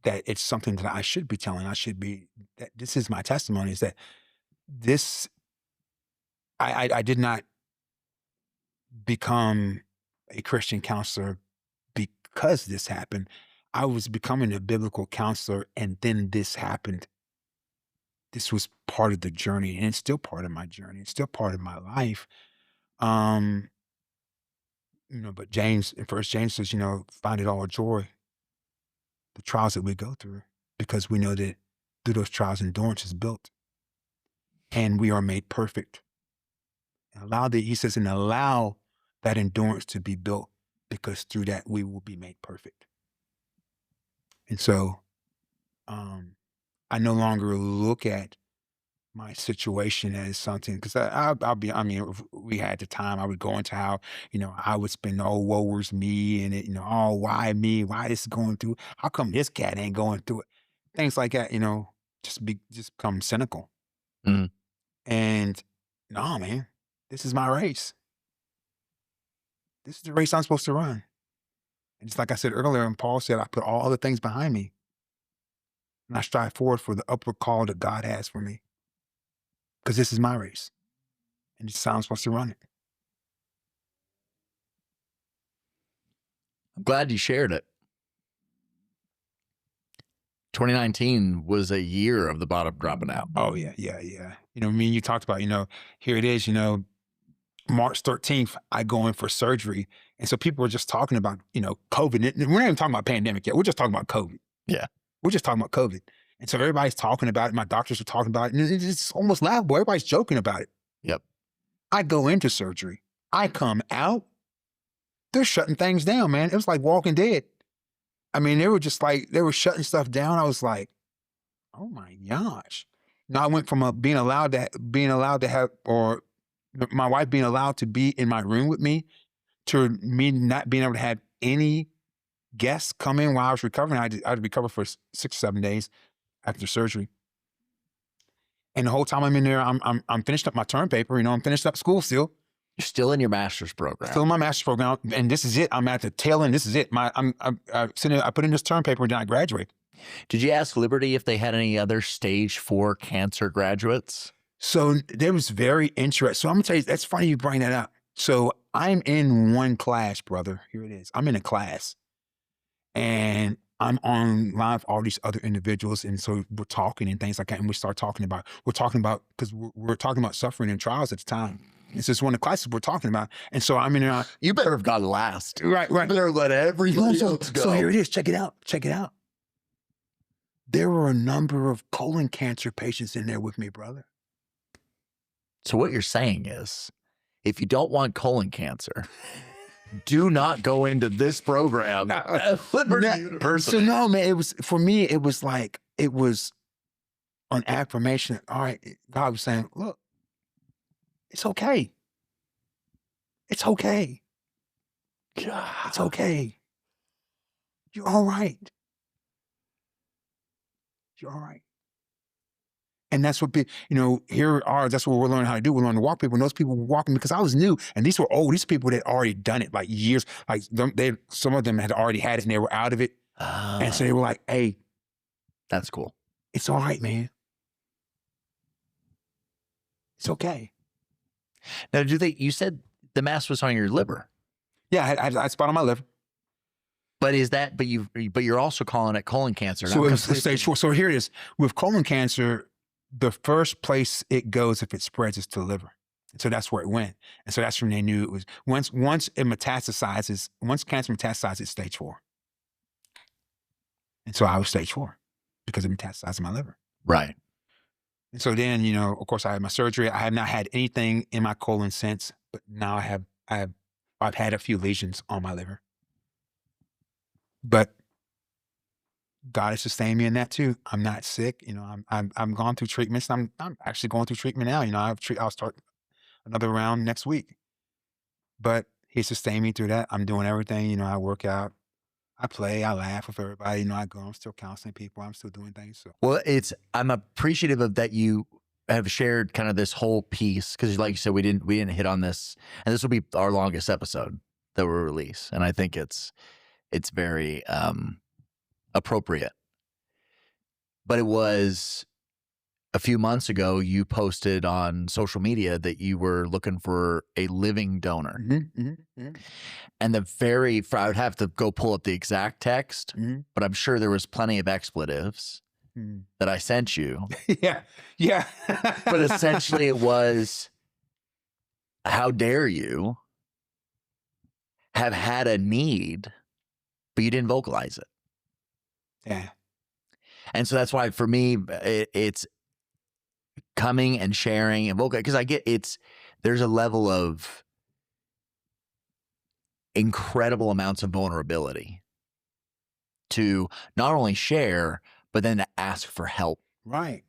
that it's something that I should be telling. I should be, that this is my testimony, is that this, I did not become a Christian counselor because this happened. I was becoming a biblical counselor and then this happened. This was part of the journey and it's still part of my journey. It's still part of my life. Um, but James, in First James says, find it all joy, the trials that we go through, because we know that through those trials, endurance is built and we are made perfect. And he says, and allow that endurance to be built because through that we will be made perfect. And so, I no longer look at my situation as something, because if we had the time, I would go into how, I would spend, oh, woe is me, and it, oh, why me? Why this is going through? How come this cat ain't going through it? Things like that, just become cynical. Mhm. And no, man, this is my race. This is the race I'm supposed to run. And just like I said earlier, and Paul said, I put all other things behind me. And I strive forward for the upward call that God has for me. Because this is my race. And this is how I'm supposed to run it. I'm glad you shared it. 2019 was a year of the bottom dropping out. Oh, yeah. You talked about, here it is, March 13th, I go in for surgery. And so people were just talking about, COVID. We're not even talking about pandemic yet. We're just talking about COVID. Yeah. We're just talking about COVID. And so everybody's talking about it. My doctors are talking about it. And it's almost laughable. Everybody's joking about it. Yep. I go into surgery. I come out. They're shutting things down, man. It was like Walking Dead. I mean, they were shutting stuff down. I was like, oh my gosh. Now I went from being allowed to have, or my wife being allowed to be in my room with me, to me not being able to have any guests come in while I was recovering. I'd recover for 6 or 7 days after surgery. And the whole time I'm in there, I'm finished up my term paper. I'm finished up school still. You're still in your master's program. Still in my master's program, and this is it. I'm at the tail end. This is it. I put in this term paper, and then I graduate. Did you ask Liberty if they had any other stage 4 cancer graduates? So that was very interesting. So I'm gonna tell you, that's funny you bring that up. So I'm in one class, brother. Here it is. I'm in a class, and I'm on live all these other individuals, and so we're talking and things like that, and we're talking about because we're talking about suffering and trials at the time. It's just one of the classes we're talking about, and so I'm in there. You better have gone last. Right. You better let everybody else go. So here it is. Check it out. There were a number of colon cancer patients in there with me, brother. So what you're saying is, if you don't want colon cancer, do not go into this program. Liberty University. So no, man, it was, for me, it was an affirmation. All right, God was saying, look, it's okay. It's okay. God. It's okay. You're all right. You're all right. And that's what, that's what we're learning how to do. We're learning to walk people. And those people were walking because I was new. And these were old. These people that had already done it, like years. Like some of them had already had it and they were out of it. And so they were like, hey. That's cool. It's all right, man. It's okay. Now, you said the mass was on your liver. Yeah, I had a spot on my liver. But but you're also calling it colon cancer. So it's stage 4. So here it is. With colon cancer, the first place it goes if it spreads is to the liver. And so that's where it went. And so that's when they knew it was, once cancer metastasizes, it's stage 4. And so I was stage 4 because it metastasized in my liver. Right. And so then, of course I had my surgery. I have not had anything in my colon since, but now I've had a few lesions on my liver. But God has sustained me in that too. I'm not sick. I'm gone through treatments. I'm actually going through treatment now. I'll start another round next week. But He sustained me through that. I'm doing everything. I work out. I play, I laugh with everybody. You know, I'm still counseling people. I'm still doing things. So Well, I'm appreciative of that you have shared kind of this whole piece because, like you said, we didn't hit on this, and this will be our longest episode that we'll release, and I think it's very appropriate. But it was a few months ago you posted on social media that you were looking for a living donor, and I would have to go pull up the exact text, but I'm sure there was plenty of expletives that I sent you. yeah. But essentially it was, how dare you have had a need, but you didn't vocalize it. Yeah. And so that's why for me, it's coming and sharing and vocal, because I get there's a level of incredible amounts of vulnerability to not only share, but then to ask for help. Right.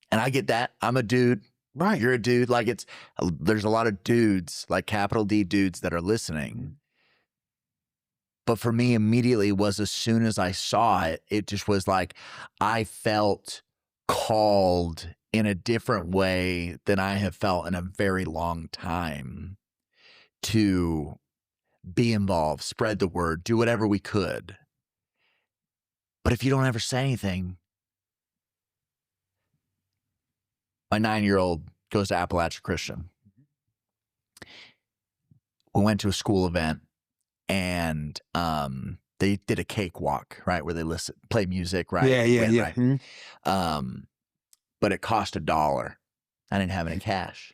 And I get that. I'm a dude. Right. You're a dude. Like there's a lot of dudes, like capital D dudes that are listening. But for me, immediately was as soon as I saw it, it just was like, I felt called in a different way than I have felt in a very long time to be involved, spread the word, do whatever we could. But if you don't ever say anything, my 9-year-old goes to Appalachia Christian. We went to a school event and they did a cakewalk, right? Where they play music, right? Yeah. Right? But it cost $1. I didn't have any cash.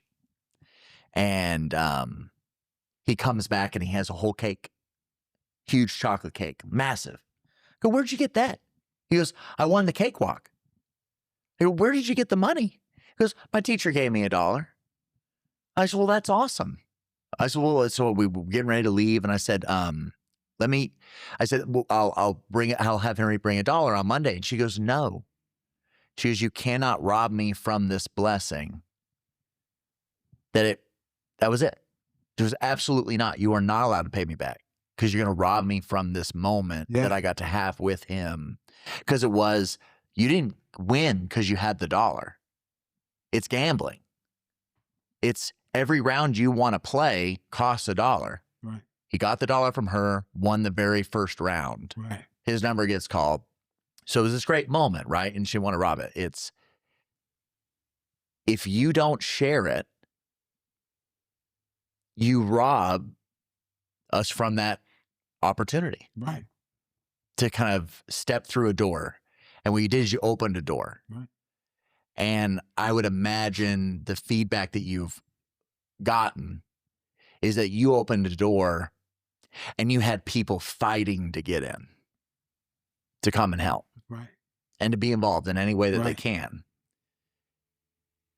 And he comes back and he has a whole cake, huge chocolate cake, massive. I go, where'd you get that? He goes, I won the cakewalk. I go, where did you get the money? He goes, my teacher gave me $1. I said, well, that's awesome. I said, well, so we were getting ready to leave. And I said, well, I'll have Henry bring $1 on Monday. And she goes, no. She goes, you cannot rob me from this blessing. That was it. There was absolutely not. You are not allowed to pay me back because you're going to rob me from this moment that I got to have with him. Because you didn't win because you had the $1. It's gambling. It's every round you want to play costs $1. Right. He got the $1 from her, won the very first round. Right. His number gets called. So it was this great moment, right? And she want to rob it. It's, if you don't share it, you rob us from that opportunity. Right. To kind of step through a door. And what you did is you opened a door. Right. And I would imagine the feedback that you've gotten is that you opened a door and you had people fighting to get in, to come and help. Right. And to be involved in any way that they can.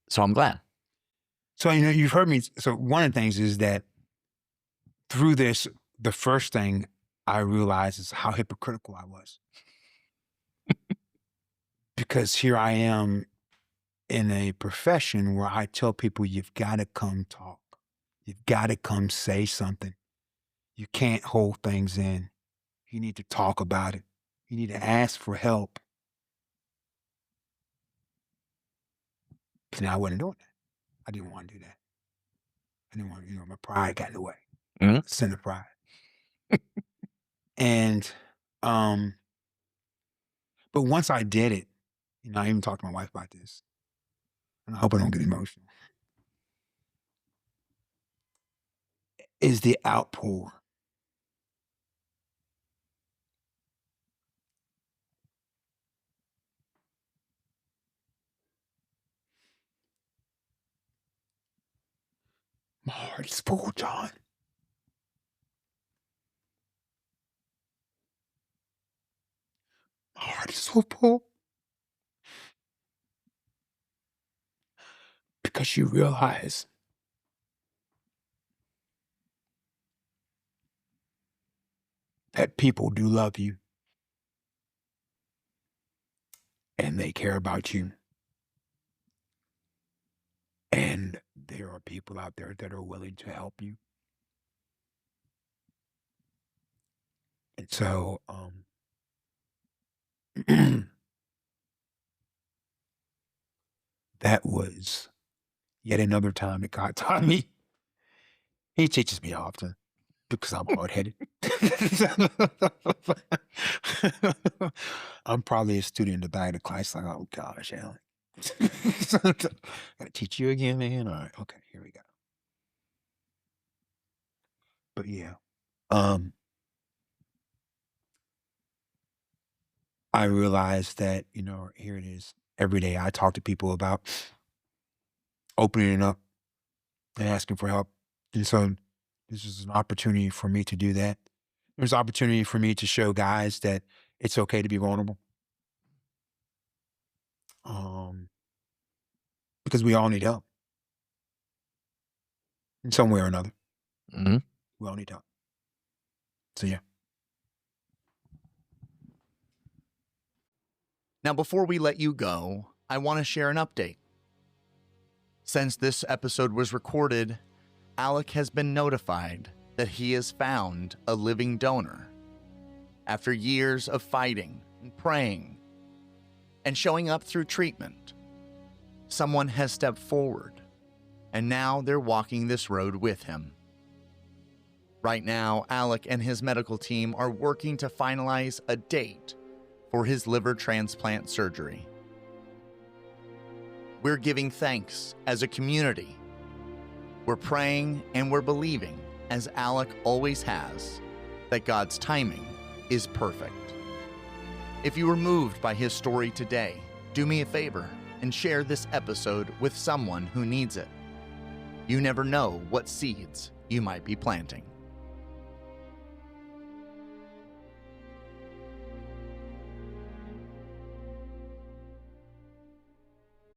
So I'm glad. So, you've heard me. So one of the things is that through this, the first thing I realized is how hypocritical I was. Because here I am in a profession where I tell people, you've got to come talk. You've got to come say something. You can't hold things in. You need to talk about it. You need to ask for help. But now I wasn't doing that. I didn't want to do that. I didn't want to, my pride got in the way. Sin of pride. And, but once I did it, I even talked to my wife about this, and I hope I don't get emotional, is the outpour. My heart is full, John. My heart is so full. Because you realize that people do love you. And they care about you. And there are people out there that are willing to help you. And so, that was yet another time that God taught me. He teaches me often because I'm hard-headed. I'm probably a student in the back of the class like, "Oh gosh, Alec. Gotta teach you again, man? All right, okay, here we go." But yeah, um, I realized that, here it is. Every day I talk to people about opening up and asking for help. And so this is an opportunity for me to do that. There's opportunity for me to show guys that it's okay to be vulnerable. Um, because we all need help in some way or another. Mhm. We all need help. So yeah. Now, before we let you go, I want to share an update. Since this episode was recorded, Alec has been notified that he has found a living donor. After years of fighting and praying and showing up through treatment, someone has stepped forward, and now they're walking this road with him. Right now, Alec and his medical team are working to finalize a date for his liver transplant surgery. We're giving thanks as a community. We're praying and we're believing, as Alec always has, that God's timing is perfect. If you were moved by his story today, do me a favor and share this episode with someone who needs it. You never know what seeds you might be planting.